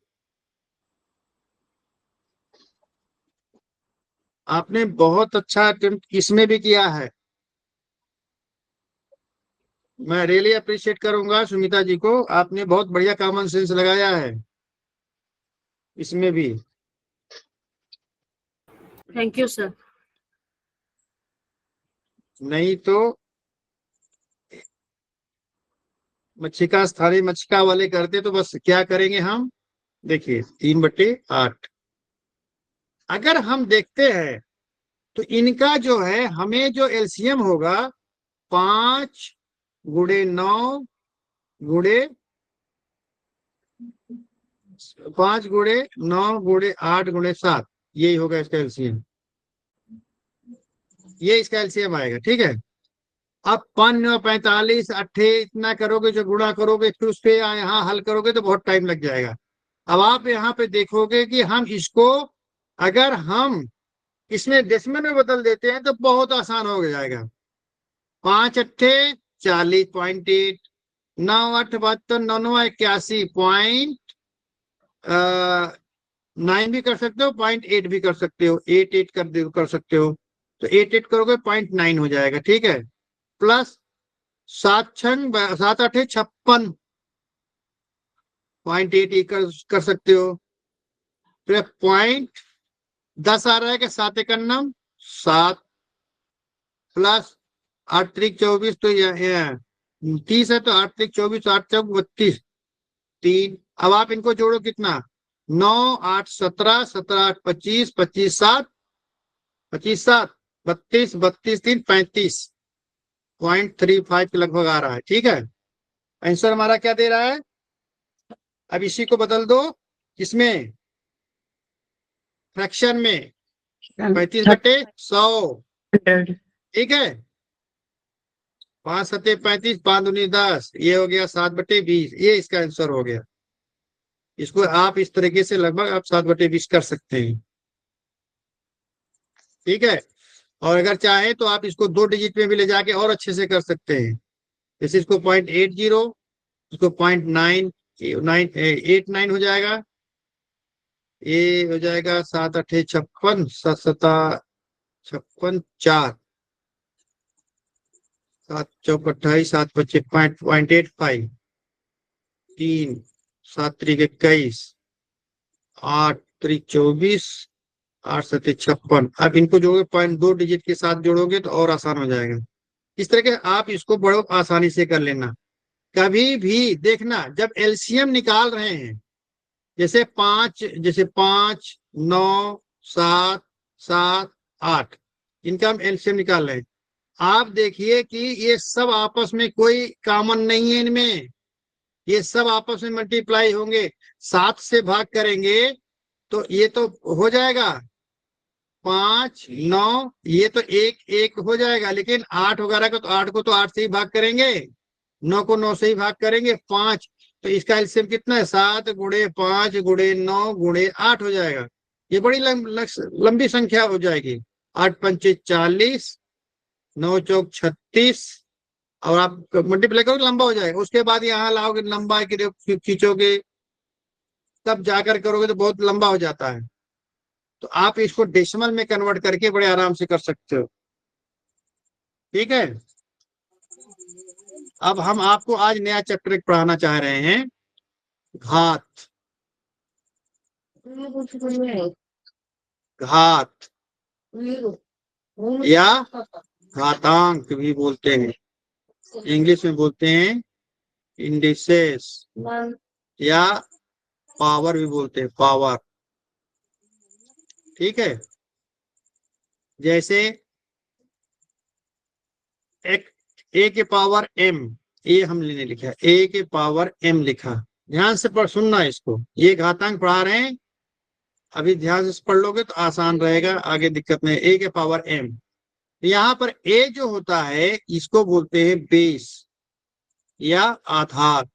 Speaker 1: आपने बहुत अच्छा अटेम्प्ट इसमें भी किया है, मैं रियली अप्रिशिएट करूंगा सुमिता जी को। आपने बहुत बढ़िया कॉमन सेंस लगाया है इसमें भी।
Speaker 3: Thank you sir.
Speaker 1: नहीं तो मच्छिका स्थानीय मच्छिका वाले करते तो बस क्या करेंगे हम, देखिए 3/8। अगर हम देखते हैं तो इनका जो है, हमें जो एलसीएम होगा 5 × 9 गुणे 5 × 9 × 8 × 7, यही होगा इसका एलसीएम। ये इसका एलसीएम आएगा, ठीक है। अब 5×9 = 45, 8 इतना करोगे, जो गुणा करोगे फिर उस पे यहाँ हल करोगे तो बहुत टाइम लग जाएगा। अब आप यहाँ पे देखोगे कि हम इसको, अगर हम इसमें डेसिमल में बदल देते हैं तो बहुत आसान हो जाएगा। 5×8 = 40.8, 9×8 = 72, 9×9 भी कर सकते हो, 0.8 भी कर सकते हो, 8 कर सकते हो। तो 8 करोगे 0.9 हो जाएगा, ठीक है। प्लस 7×8 = 56, 0.8 कर सकते हो। फिर 0.10 आ रहा है कि 7×1 = 7 प्लस 8×3 = 24, तो 30 है, तो 8×3 = 24, 8×4 = 32, 3। अब आप इनको जोड़ो कितना, 9 8 17, 17 8 25, 25 7, 25 7 32, 32 3 35.35 के लगभग आ रहा है, ठीक है। आंसर हमारा क्या दे रहा है। अब इसी को बदल दो इसमें, फ्रैक्शन में, 35/100, ठीक है। 5 7 35, 5 दूनी 10, ये हो गया 7/20, ये इसका आंसर हो गया। इसको आप इस तरीके से लगभग आप 7/20 कर सकते हैं, ठीक है। और अगर चाहे तो आप इसको 2 डिजिट में भी ले जाके और अच्छे से कर सकते हैं। जैसे इसको 0.80, इसको 0.989 हो जाएगा। ये हो जाएगा 7 8 56, 7 7 56 4, 7 चौक 28, 7 25 0.85, 3 7 3 21, 8 3 24, 8 7 56। अब इनको जोड़ोगे 0.2 डिजिट के साथ जोड़ोगे तो और आसान हो जाएगा। इस तरह के आप इसको बड़े आसानी से कर लेना। कभी भी देखना जब एलसीएम निकाल रहे हैं, जैसे 5 9 7 7 8, इनका हम एलसीएम निकाल रहे हैं। आप देखिए कि ये सब आपस में कोई कॉमन नहीं है इनमें, ये सब आपस में मल्टीप्लाई होंगे। 7 से भाग करेंगे तो ये तो हो जाएगा 5 9, ये तो 1 1 हो जाएगा, लेकिन 8 वगैरह को तो 8 को तो 8 से ही भाग करेंगे, 9 को 9 से ही भाग करेंगे, 5। तो इसका एलसीएम कितना है, 7 × 5 × 9 × 8 हो जाएगा। ये बड़ी लंबी संख्या हो जाएगी। 8 पंचे 40, 9 चौक 36, और आप मल्टीप्लाई करोगे लंबा हो जाएगा। उसके बाद यहाँ लाओगे लंबा खींचोगे, तब जाकर करोगे तो बहुत लंबा हो जाता है। तो आप इसको डेसिमल में कन्वर्ट करके बड़े आराम से कर सकते हो, ठीक है। अब हम आपको आज नया चैप्टर पढ़ाना चाह रहे हैं, घात। घात या घातांक भी बोलते हैं, इंग्लिश में बोलते हैं इंडिसेस, या पावर भी बोलते हैं, पावर, ठीक है। जैसे ए के पावर एम, ये हमने लिखा ए के पावर एम लिखा। ध्यान से पढ़ सुनना इसको, ये घातांक पढ़ा रहे हैं, अभी ध्यान से पढ़ लोगे तो आसान रहेगा, आगे दिक्कत नहीं। ए के पावर एम, यहाँ पर ए जो होता है इसको बोलते हैं बेस या आधार,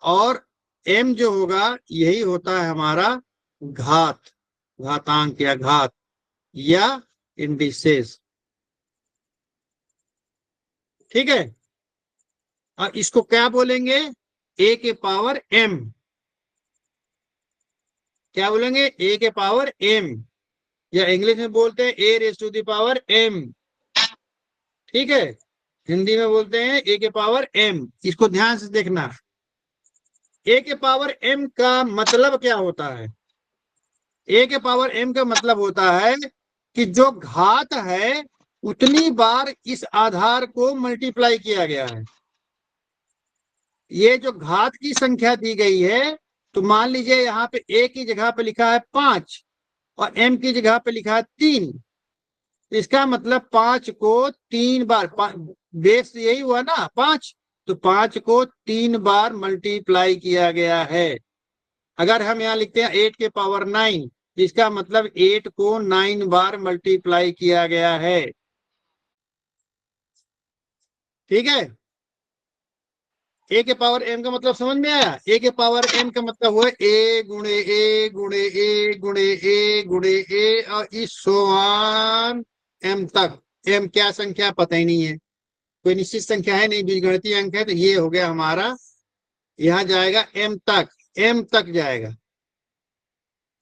Speaker 1: और एम जो होगा यही होता है हमारा घात, घातांक या घात या इंडिसेस। ठीक है, और इसको क्या बोलेंगे, ए के पावर एम, क्या बोलेंगे, ए के पावर एम, या इंग्लिश में बोलते हैं a raise to the power m. ठीक है, हिंदी में बोलते हैं ए के पावर एम। इसको ध्यान से देखना, ए के पावर एम का मतलब क्या होता है। ए के पावर एम का मतलब होता है कि जो घात है उतनी बार इस आधार को मल्टीप्लाई किया गया है। ये जो घात की संख्या दी गई है, तो मान लीजिए यहाँ पे ए की जगह पे लिखा है 5 और एम की जगह पे लिखा है 3, इसका मतलब 5 को 3 बार, बेस यही हुआ ना 5, तो 5 को 3 बार मल्टीप्लाई किया गया है। अगर हम यहाँ लिखते हैं 8 के पावर 9, इसका मतलब 8 को 9 बार मल्टीप्लाई किया गया है। ठीक है, ए के पावर एम का मतलब समझ में आया। ए के पावर एम का मतलब हुआ ए गुणे ए गुणे ए गुणे ए गुणे ए और इस सोआन एम तक। एम क्या संख्या पता ही नहीं है, कोई निश्चित संख्या है नहीं, बीजगणितीय अंक है, तो ये हो गया हमारा, यहाँ जाएगा एम तक, एम तक जाएगा।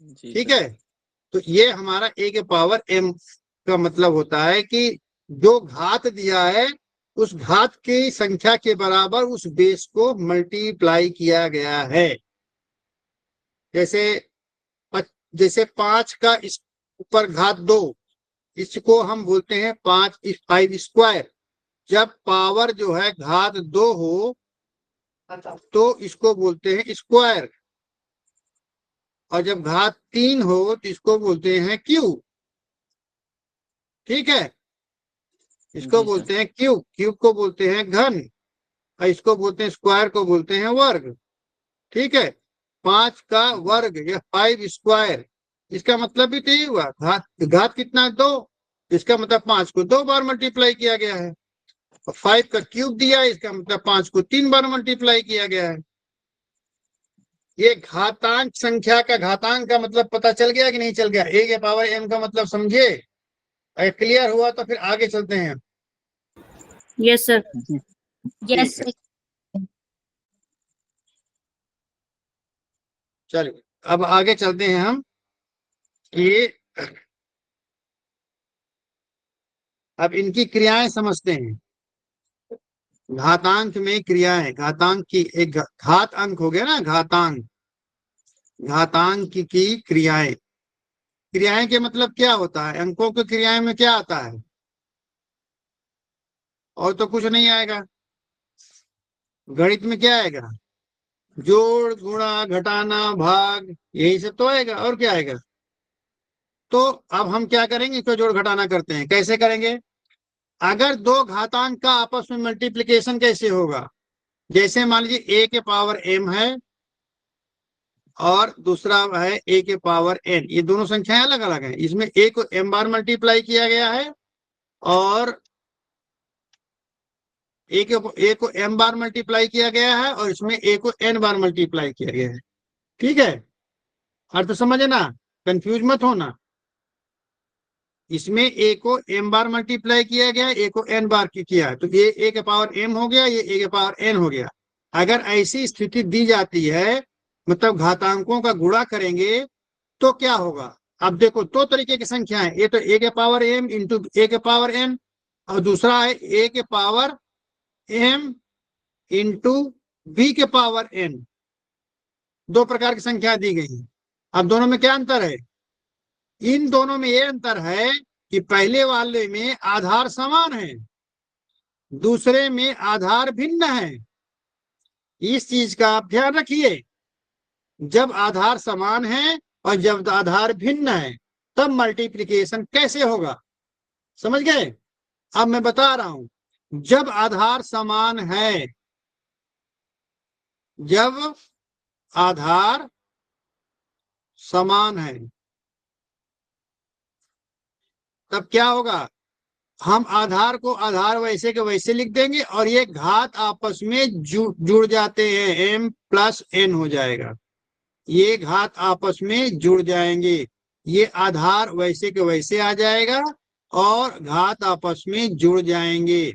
Speaker 2: जी
Speaker 1: ठीक
Speaker 2: सर।
Speaker 1: है, तो ये हमारा ए के पावर एम का मतलब होता है कि जो घात दिया है उस घात की संख्या के बराबर उस बेस को मल्टीप्लाई किया गया है। जैसे 5 का इस ऊपर घात 2, इसको हम बोलते हैं 5 स्क्वायर। जब पावर जो है घात 2 हो तो इसको बोलते हैं स्क्वायर, और जब घात 3 हो तो इसको बोलते हैं क्यूब। ठीक है, इसको
Speaker 2: जी
Speaker 1: बोलते हैं क्यूब, क्यूब को बोलते हैं घन, और इसको बोलते हैं स्क्वायर को बोलते हैं वर्ग। ठीक है, 5 का वर्ग या 5 स्क्वायर, इसका मतलब भी तो यही हुआ, घात कितना है 2, इसका मतलब 5 को 2 बार मल्टीप्लाई किया गया है, और 5 का क्यूब दिया है, इसका मतलब 5 को 3 बार मल्टीप्लाई किया गया है। ये घातांक संख्या का घातांक का मतलब पता चल गया कि नहीं चल गया। ए के पावर एम का मतलब समझे, अगर क्लियर हुआ तो फिर आगे चलते हैं।
Speaker 3: Yes sir.
Speaker 2: जी
Speaker 3: यस सर।
Speaker 1: चलिए अब आगे चलते हैं हम। ये अब इनकी क्रियाएं समझते हैं। घातांक में क्रियाएं, घातांक की एक घात अंक हो गया ना, घातांक, घातांक की क्रियाएं। क्रियाएं के मतलब क्या होता है, अंकों की क्रियाएं में क्या आता है, और तो कुछ नहीं आएगा। गणित में क्या आएगा, जोड़ गुणा घटाना भाग, यही सब तो आएगा, और क्या आएगा। तो अब हम क्या करेंगे, इसको जोड़ घटाना करते हैं। कैसे करेंगे, अगर दो घातांक का आपस में मल्टीप्लिकेशन कैसे होगा, जैसे मान लीजिए ए के पावर एम है और दूसरा है ए के पावर एन, ये दोनों संख्याएं अलग अलग हैं। इसमें ए को एम बार मल्टीप्लाई किया गया है और ए को एम बार मल्टीप्लाई किया गया है, और इसमें ए को एन बार मल्टीप्लाई किया गया है। ठीक है, अर्थ समझे ना, कंफ्यूज मत होना। इसमें ए को एम बार मल्टीप्लाई किया गया, ए को एन बार किया है, तो ये ए के पावर एम हो गया, ये ए के पावर एन हो गया। अगर ऐसी स्थिति दी जाती है, मतलब घातांकों का गुणा करेंगे तो क्या होगा। अब देखो दो तरीके की संख्या है, ये तो ए के पावर एम इंटू ए के पावर एन, और दूसरा है ए के पावर एम इंटू बी के पावर एन। दो प्रकार की संख्या दी गई है। अब दोनों में क्या अंतर है, इन दोनों में ये अंतर है कि पहले वाले में आधार समान है, दूसरे में आधार भिन्न है। इस चीज का आप ध्यान रखिए, जब आधार समान है और जब आधार भिन्न है तब मल्टीप्लिकेशन कैसे होगा, समझ गए। अब मैं बता रहा हूं, जब आधार समान है, जब आधार समान है, तब क्या होगा, हम आधार को आधार वैसे के वैसे लिख देंगे और ये घात आपस में जुड़ जाते हैं, m प्लस n हो जाएगा। ये घात आपस में जुड़ जाएंगे, ये आधार वैसे के वैसे आ जाएगा और घात आपस में जुड़ जाएंगे।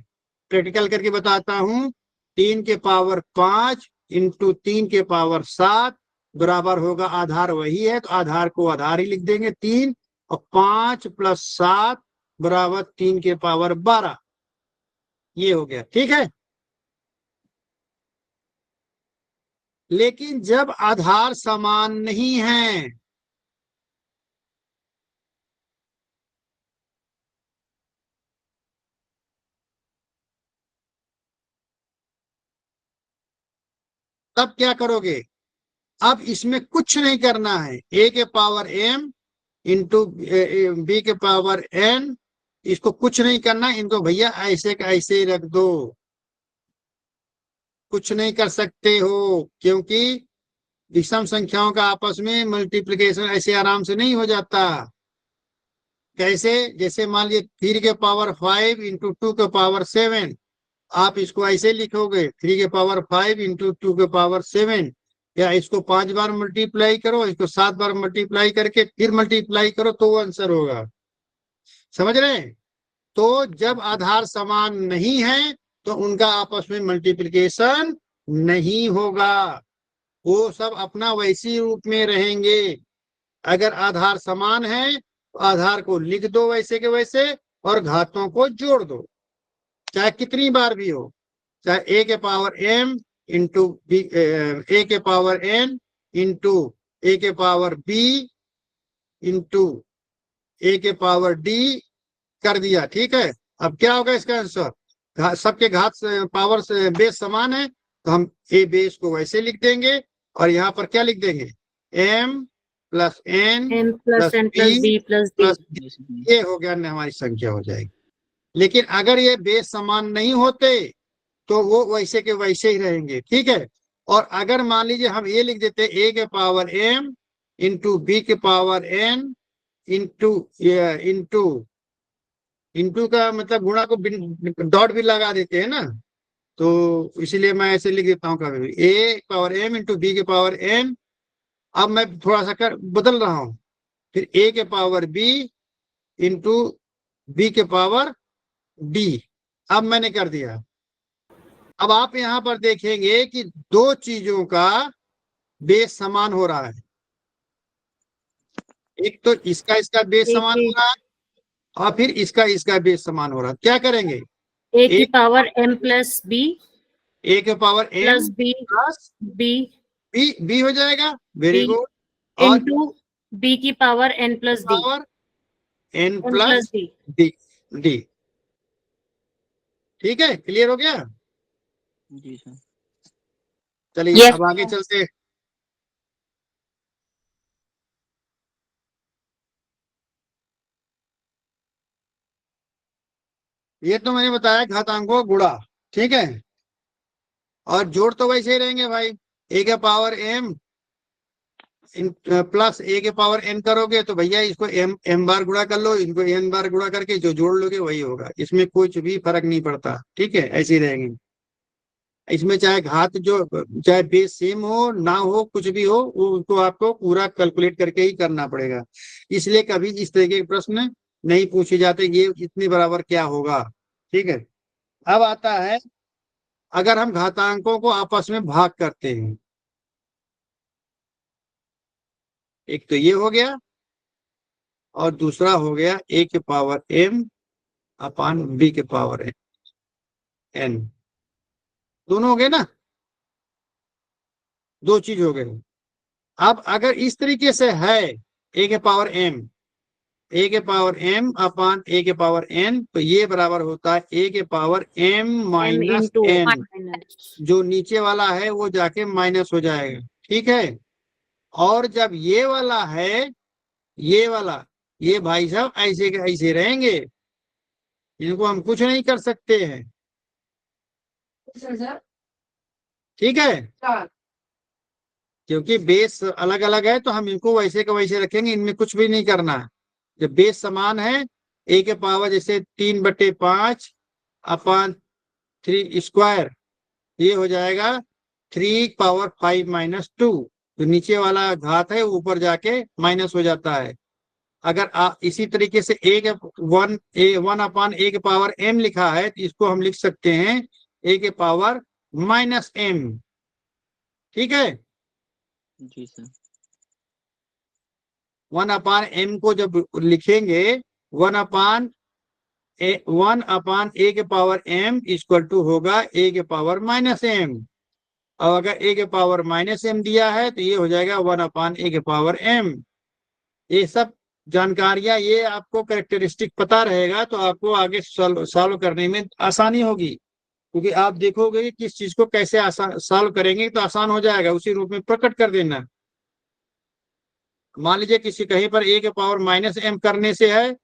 Speaker 1: प्रैक्टिकल करके बताता हूं, 3 के पावर 5 इंटू 3 के पावर 7 बराबर होगा, आधार वही है तो आधार को आधार ही लिख देंगे 3, और 5 प्लस 7 बराबर 3 के पावर 12। ये हो गया, ठीक है। लेकिन जब आधार समान नहीं है, तब क्या करोगे, अब इसमें कुछ नहीं करना है, a के पावर m इंटू b के पावर n, इसको कुछ नहीं करना, इनको भैया ऐसे का ऐसे ही रख दो, कुछ नहीं कर सकते हो, क्योंकि विषम संख्याओं का आपस में मल्टीप्लिकेशन ऐसे आराम से नहीं हो जाता। कैसे, जैसे मान लीजिए 3 के पावर 5 इंटू 2 के पावर 7, आप इसको ऐसे लिखोगे 3 के पावर 5 इंटू 2 के पावर 7, या इसको 5 बार मल्टीप्लाई करो, इसको 7 बार मल्टीप्लाई करके फिर मल्टीप्लाई करो तो वो आंसर होगा। समझ रहे हैं? तो जब आधार समान नहीं है तो उनका आपस में मल्टीप्लिकेशन नहीं होगा, वो सब अपना वैसी रूप में रहेंगे। अगर आधार समान है तो आधार को लिख दो वैसे के वैसे और घातों को जोड़ दो, चाहे कितनी बार भी हो, चाहे a के पावर m इंटू a के पावर n इंटू a के पावर b इंटू a के पावर d कर दिया, ठीक है। अब क्या होगा इसका आंसर, सबके घात पावर से बेस समान है तो हम a बेस को वैसे लिख देंगे और यहाँ पर क्या लिख देंगे, m plus n
Speaker 3: m plus n plus b plus d।
Speaker 1: Plus, ये हो गया, हमारी संख्या हो जाएगी। लेकिन अगर ये बेस समान नहीं होते तो वो वैसे के वैसे ही रहेंगे, ठीक है। और अगर मान लीजिए हम ये लिख देते a के पावर m इंटू b के power n into into into का मतलब गुणा को डॉट भी लगा देते हैं ना, तो इसीलिए मैं ऐसे लिख देता हूँ कभी भी, a power m into b के पावर n। अब मैं थोड़ा सा बदल रहा हूँ, फिर a के पावर b इंटू b के पावर d। अब मैंने कर दिया। अब आप यहाँ पर देखेंगे कि दो चीजों का बेस समान हो रहा है, एक तो इसका बेस समान हो रहा है और फिर इसका बेस समान हो रहा है। क्या करेंगे,
Speaker 3: a की power m plus b
Speaker 1: a के power m
Speaker 3: plus b
Speaker 1: plus
Speaker 3: b
Speaker 1: b हो जाएगा, वेरी
Speaker 3: b
Speaker 1: गुड, और
Speaker 3: इंटू b की power n plus d
Speaker 1: power n
Speaker 3: n
Speaker 1: plus
Speaker 3: plus d।
Speaker 1: d। ठीक है, क्लियर हो गया।
Speaker 2: जी सर।
Speaker 1: चलिए
Speaker 3: Yes.
Speaker 1: अब आगे चलते हैं। ये तो मैंने बताया घातांकों का गुणा, ठीक है, और जोड़ तो वैसे ही रहेंगे भाई, a के पावर m प्लस a के पावर n करोगे तो भैया इसको m बार गुणा कर लो, इनको n बार गुणा करके जो जोड़ लोगे वही होगा, इसमें कुछ भी फर्क नहीं पड़ता, ठीक है, ऐसे ही रहेंगे। इसमें चाहे घात जो चाहे बेस सेम हो ना हो, कुछ भी हो, वो उसको आपको पूरा कैलकुलेट करके ही करना पड़ेगा। इसलिए कभी इस तरीके के प्रश्न नहीं पूछे जाते, ये इतने बराबर क्या होगा, ठीक है। अब आता है, अगर हम घातांकों को आपस में भाग करते हैं, एक तो ये हो गया और दूसरा हो गया a के पावर m अपान b के पावर n, दोनों हो गए ना, दो चीज हो गए। अब अगर इस तरीके से है a के पावर m अपान a के पावर n, तो ये बराबर होता है a के पावर m माइनस n, जो नीचे वाला है वो जाके माइनस हो जाएगा, ठीक है। और जब ये वाला है, ये वाला, ये भाई साहब ऐसे के ऐसे रहेंगे, इनको हम कुछ नहीं कर सकते हैं, ठीक है, क्योंकि बेस अलग अलग है तो हम इनको वैसे का वैसे रखेंगे, इनमें कुछ भी नहीं करना है। जब बेस समान है, ए के पावर जैसे 3/5 अपॉन 3 स्क्वायर, ये हो जाएगा 3⁵ जो नीचे वाला घात है ऊपर जाके माइनस हो जाता है। अगर आप इसी तरीके से वन अपॉन ए के पावर m लिखा है तो इसको हम लिख सकते हैं ए के पावर -m, ठीक है।
Speaker 2: जी सर।
Speaker 1: 1/m को जब लिखेंगे 1/a के पावर m इक्वल टू होगा a के पावर -m, और अगर a के पावर -m दिया है तो ये हो जाएगा 1/a के पावर m। ये सब जानकारियां, ये आपको कैरेक्टरिस्टिक पता रहेगा तो आपको आगे सॉल्व करने में आसानी होगी, क्योंकि आप देखोगे कि किस चीज को कैसे आसान सॉल्व करेंगे तो आसान हो जाएगा, उसी रूप में प्रकट कर देना। मान लीजिए किसी कहीं पर a के पावर -m करने से है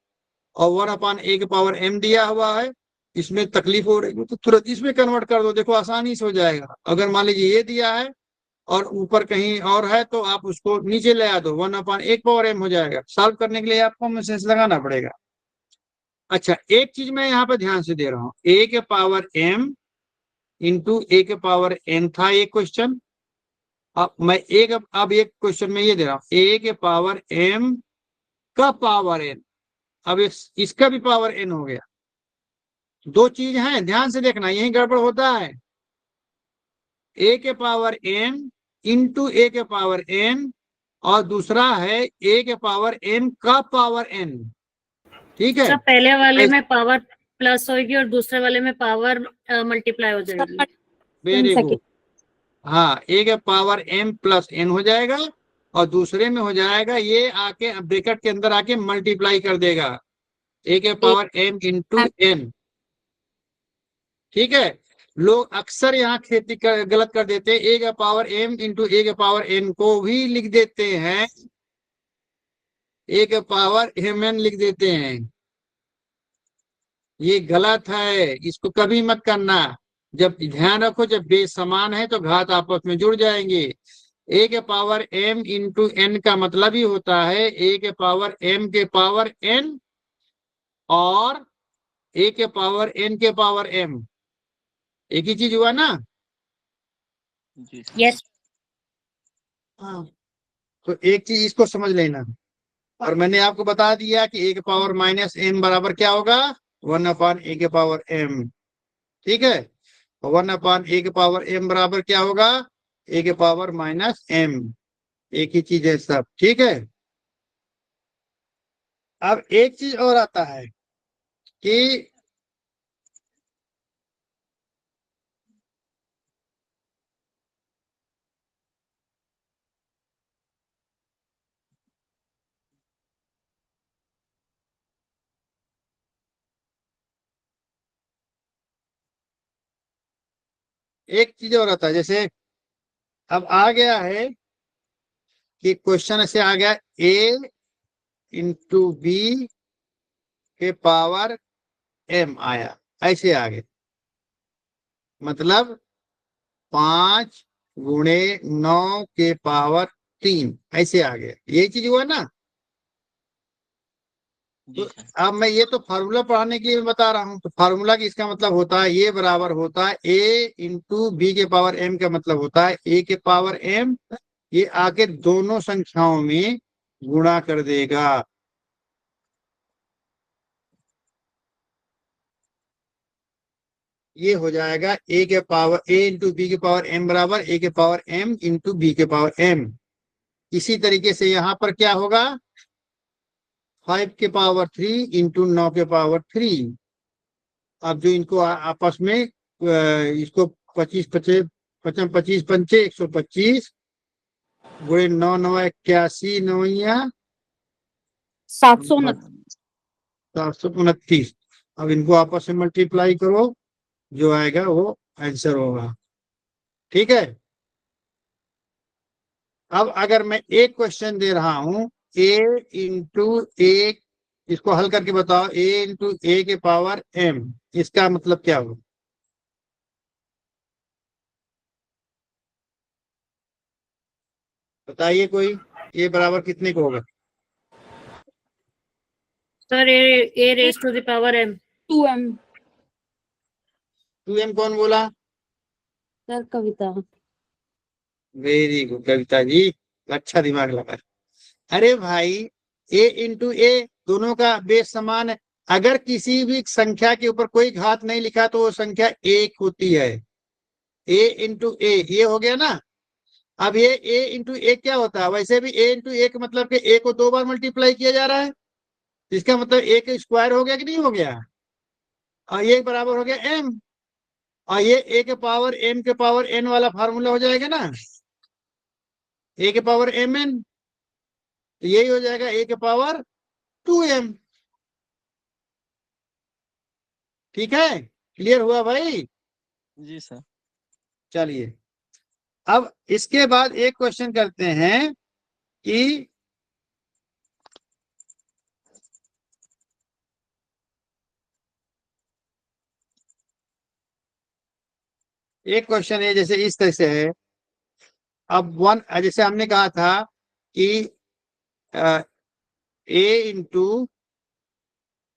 Speaker 1: और 1/a के पावर m दिया हुआ है, इसमें तकलीफ हो रही है तो तुरंत इसमें कन्वर्ट कर दो, देखो आसानी से हो जाएगा। अगर मान लीजिए ये दिया है और ऊपर कहीं और है तो आप उसको नीचे ले आ दो, 1/a के पावर m हो जाएगा। सॉल्व करने के लिए आपको मैसेज लगाना पड़ेगा। अच्छा, एक चीज मैं यहाँ पे ध्यान से दे रहा हूँ, a के पावर m इंटू a के पावर n था एक क्वेश्चन। अब मैं अब एक क्वेश्चन में ये दे रहा हूँ a के पावर m का पावर n, अब इसका भी पावर n हो गया। दो चीज है, ध्यान से देखना, यही गड़बड़ होता है। a के पावर m इंटू a के पावर n और दूसरा है a के पावर m का पावर n, ठीक है।
Speaker 3: सर पहले वाले में पावर प्लस होगी और दूसरे वाले में पावर मल्टीप्लाई हो जाएगी।
Speaker 1: वेरी गुड, हाँ, a के पावर m प्लस n हो जाएगा और दूसरे में हो जाएगा ये आके ब्रैकेट के अंदर आके मल्टीप्लाई कर देगा, a के पावर m इंटू n, ठीक है। लोग अक्सर यहाँ गलत कर देते हैं, a के पावर m इंटू a के पावर n को भी लिख देते हैं, a के पावर mn लिख देते हैं। ये गलत है, इसको कभी मत करना। जब ध्यान रखो, जब बेस समान है तो घात आपस में जुड़ जाएंगे। a के पावर m इंटू n का मतलब ही होता है a के पावर m के पावर n और a के पावर n के पावर m, एक ही चीज हुआ ना।
Speaker 2: जी सर।
Speaker 3: यस।
Speaker 1: हाँ, तो एक चीज इसको समझ लेना, और मैंने आपको बता दिया कि a के पावर -m बराबर क्या होगा, 1/a के पावर m, ठीक है। 1/a के पावर m बराबर क्या होगा, a के पावर -m, एक ही चीज है सब, ठीक है। अब एक चीज और आता है कि एक चीज और आता है, जैसे अब आ गया है कि क्वेश्चन ऐसे आ गया a इंटू बी के पावर m आया, ऐसे आ गए, मतलब 5×9 के पावर 3 ऐसे आ गया, यही चीज हुआ ना।
Speaker 2: जी
Speaker 1: तो
Speaker 2: सर।
Speaker 1: अब मैं ये तो फार्मूला पढ़ाने के लिए बता रहा हूँ, तो फार्मूला की इसका मतलब होता है ये बराबर होता है a इंटू बी के पावर m, का मतलब होता है a के पावर m, ये आके दोनों संख्याओं में गुणा कर देगा। ये हो जाएगा a इंटू बी के पावर m बराबर a के पावर m इंटू बी के पावर m। इसी तरीके से यहाँ पर क्या होगा, 5 के पावर 3 इंटू 9 के पावर 3। अब जो इनको आपस में इसको 25 55 25 पंचे 125 गुणे 9 9 81 9 729। अब इनको आपस में मल्टीप्लाई करो, जो आएगा वो आंसर होगा, ठीक है। अब अगर मैं एक क्वेश्चन दे रहा हूं a इंटू 1 इसको हल करके बताओ, a इंटू ए के पावर m, इसका मतलब क्या होगा? बताइए कोई, a बराबर कितने को होगा?
Speaker 3: Sir a raise to the power m।
Speaker 5: 2m।
Speaker 1: 2m कौन बोला?
Speaker 5: Sir Kavita.
Speaker 1: Very good Kavita ji, अच्छा दिमाग लगा। अरे भाई, a इंटू ए दोनों का बेस समान है। अगर किसी भी संख्या के ऊपर कोई घात नहीं लिखा तो वो संख्या एक होती है। a इंटू ए, ये हो गया ना। अब ये a इंटू ए क्या होता है? वैसे भी a इंटू ए का मतलब कि a को 2 बार मल्टीप्लाई किया जा रहा है, इसका मतलब a का स्क्वायर हो गया कि नहीं हो गया? और ये बराबर हो गया m, और ये a के पावर m के पावर n वाला फार्मूला हो जाएगा ना, a के पावर mn, तो यही हो जाएगा a के पावर 2m। ठीक है, क्लियर हुआ भाई?
Speaker 2: जी सर।
Speaker 1: चलिए, अब इसके बाद एक क्वेश्चन करते हैं कि एक क्वेश्चन है जैसे इस तरह से है। अब वन, जैसे हमने कहा था कि a इंटू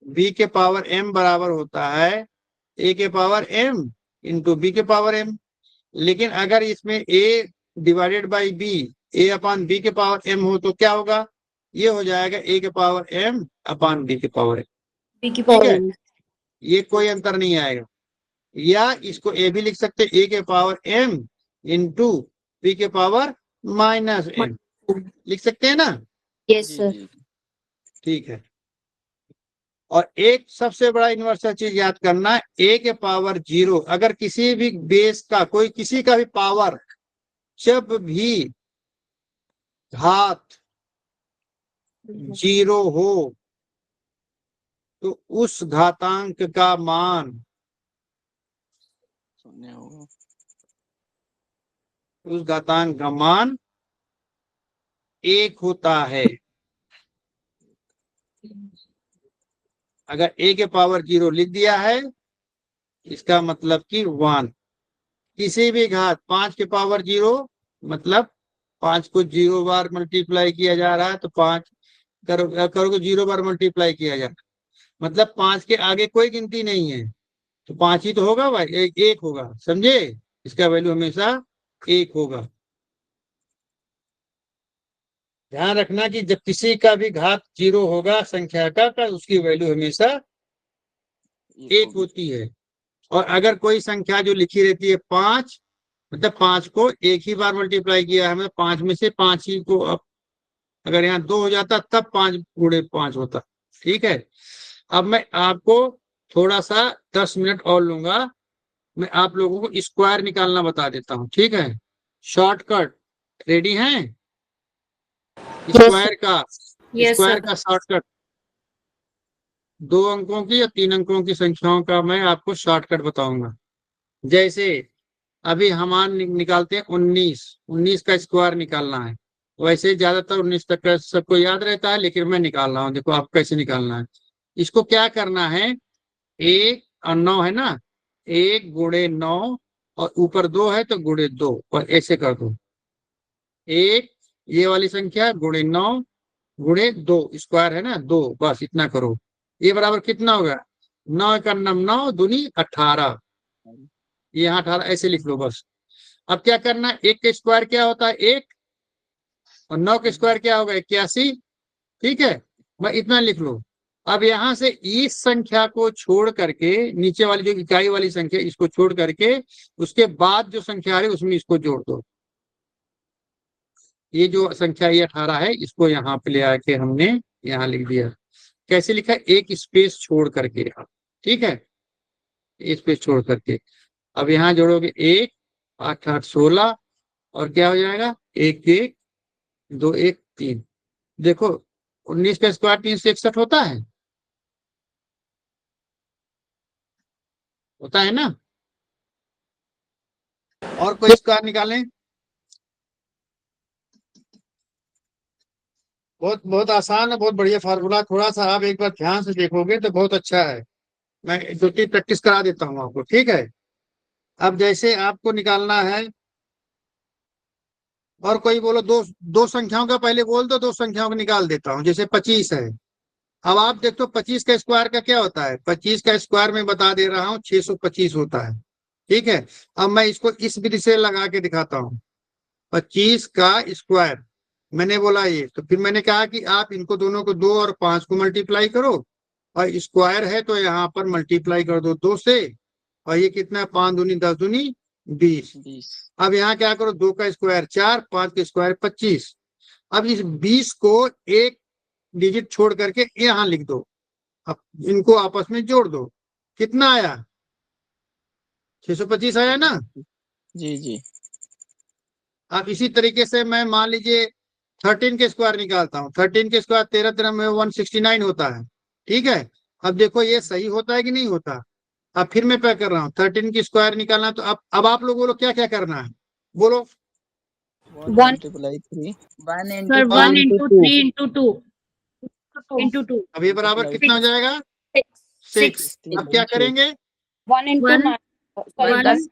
Speaker 1: बी के पावर m बराबर होता है a के पावर m इंटू बी के पावर m। लेकिन अगर इसमें a divided by b, a upon b के पावर m हो तो क्या होगा? ये हो जाएगा a के पावर m अपान b के पावर m।
Speaker 5: बी की
Speaker 1: ठीक
Speaker 5: पावर
Speaker 1: है,
Speaker 5: m।
Speaker 1: ये कोई अंतर नहीं आएगा। या इसको ए भी लिख सकते, a के पावर m इंटू बी के पावर माइनस m, लिख सकते हैं ना?
Speaker 5: यस
Speaker 2: जी
Speaker 5: सर।
Speaker 2: जी।
Speaker 1: ठीक है। और एक सबसे बड़ा यूनिवर्सल चीज याद करना, a के पावर 0, अगर किसी भी बेस का कोई किसी का भी पावर जब भी घात 0 हो तो उस घातांक का मान,
Speaker 2: शून्य होगा।
Speaker 1: उस घातांक का मान 1 होता है। अगर a के पावर 0 लिख दिया है, इसका मतलब कि 1। किसी भी घात 5 के पावर 0, मतलब 5 को 0 बार मल्टीप्लाई किया जा रहा है तो 5 करोगे 0 बार मल्टीप्लाई किया जा रहा है, मतलब 5 के आगे कोई गिनती नहीं है, तो 5 ही तो होगा भाई, एक होगा, समझे? इसका वैल्यू हमेशा 1 होगा। ध्यान रखना कि जब किसी का भी घात 0 होगा संख्या का, तो उसकी वैल्यू हमेशा 1 होती है। और अगर कोई संख्या जो लिखी रहती है 5, मतलब 5 को एक ही बार मल्टीप्लाई किया है, मतलब 5 में से 5 ही को, अब अगर यहाँ 2 हो जाता तब 5 गुणे 5 होता। ठीक है, अब मैं आपको थोड़ा सा 10 मिनट और लूंगा, मैं आप लोगों को स्क्वायर निकालना बता देता हूँ। ठीक है, शॉर्टकट रेडी हैं? स्क्वायर का,
Speaker 3: यस
Speaker 1: स्क्वायर
Speaker 3: सर।
Speaker 1: का शॉर्टकट, 2 अंकों की या 3 अंकों की संख्याओं का मैं आपको शॉर्टकट बताऊंगा। जैसे अभी हमान निकालते हैं 19 का स्क्वायर निकालना है। वैसे ज्यादातर 19 तक का सबको याद रहता है, लेकिन मैं निकाल रहा हूँ, देखो आप कैसे निकालना है। इसको क्या करना है, 1 और 9 है ना, 1 गुणे 9 और ऊपर 2 है तो गुणे 2, और ऐसे कर दो। 1 ये वाली संख्या गुणे 9 गुणे 2, स्क्वायर है ना 2, बस इतना करो। ये बराबर कितना होगा? 9 का 9 दूनी 18, ये यहाँ 18 ऐसे लिख लो बस। अब क्या करना, 1 का स्क्वायर क्या होता है 1, और 9 का स्क्वायर क्या होगा 81। ठीक है, मैं इतना लिख लो। अब यहाँ से इस संख्या को छोड़ करके, नीचे वाली जो इकाई वाली संख्या इसको छोड़ करके, उसके बाद जो संख्या आ रही है उसमें इसको जोड़ दो। ये जो संख्या ये 18 है, इसको यहाँ पे ले आके हमने यहाँ लिख दिया। कैसे लिखा? एक स्पेस छोड़ करके। ठीक है, स्पेस छोड़ करके। अब यहाँ जोड़ोगे 1 8 8 16, और क्या हो जाएगा 1 1 2 1 3। देखो 19 का स्क्वायर 361 होता है ना? और कोई स्क्वायर निकालें? बहुत बहुत आसान है, बहुत बढ़िया फार्मूला। थोड़ा सा आप एक बार ध्यान से देखोगे तो बहुत अच्छा है। मैं 2-3 प्रैक्टिस करा देता हूँ आपको, ठीक है। अब जैसे आपको निकालना है, और कोई बोलो दो दो संख्याओं का पहले बोल दो, 2 संख्याओं को निकाल देता हूँ। जैसे 25 है। अब आप देखो 25 का स्क्वायर का क्या होता है। 25 का स्क्वायर मैं बता दे रहा हूँ 625 होता है, ठीक है। अब मैं इसको इस विधि से लगा के दिखाता हूँ। 25 का स्क्वायर मैंने बोला ये, तो फिर मैंने कहा कि आप इनको दोनों को 2 और 5 को मल्टीप्लाई करो, और स्क्वायर है तो यहाँ पर मल्टीप्लाई कर दो 2 से। और ये कितना है, 5 दूनी 10 दूनी 20।
Speaker 2: 20।
Speaker 1: अब यहाँ क्या करो, 2 का स्क्वायर 4, 5 का स्क्वायर 25। अब इस 20 को एक डिजिट छोड़ करके यहाँ लिख दो। अब इनको आपस में जोड़ दो, कितना आया, 625 आया ना।
Speaker 2: जी जी।
Speaker 1: अब इसी तरीके से मैं मान लीजिए 13 के स्क्वायर निकालता हूँ। 13 के स्क्वायर 13 13 में 169 होता है, ठीक है। अब देखो ये सही होता है कि नहीं होता। अब फिर मैं क्या कर रहा हूँ, 13 की स्क्वायर निकालना। तो अब आप लोग बोलो क्या क्या करना है, बोलो।
Speaker 2: 1
Speaker 5: One.
Speaker 2: multiply 3
Speaker 4: 1
Speaker 3: sir
Speaker 4: into
Speaker 3: 1
Speaker 2: into
Speaker 3: into
Speaker 2: 2
Speaker 3: 3 into 2 into 2
Speaker 1: अब ये बराबर
Speaker 2: multiply
Speaker 1: कितना हो जाएगा, 6।
Speaker 3: 6
Speaker 1: अब क्या करेंगे,
Speaker 5: 1 into
Speaker 3: One.
Speaker 5: 9. Sorry,
Speaker 3: 1
Speaker 5: 10.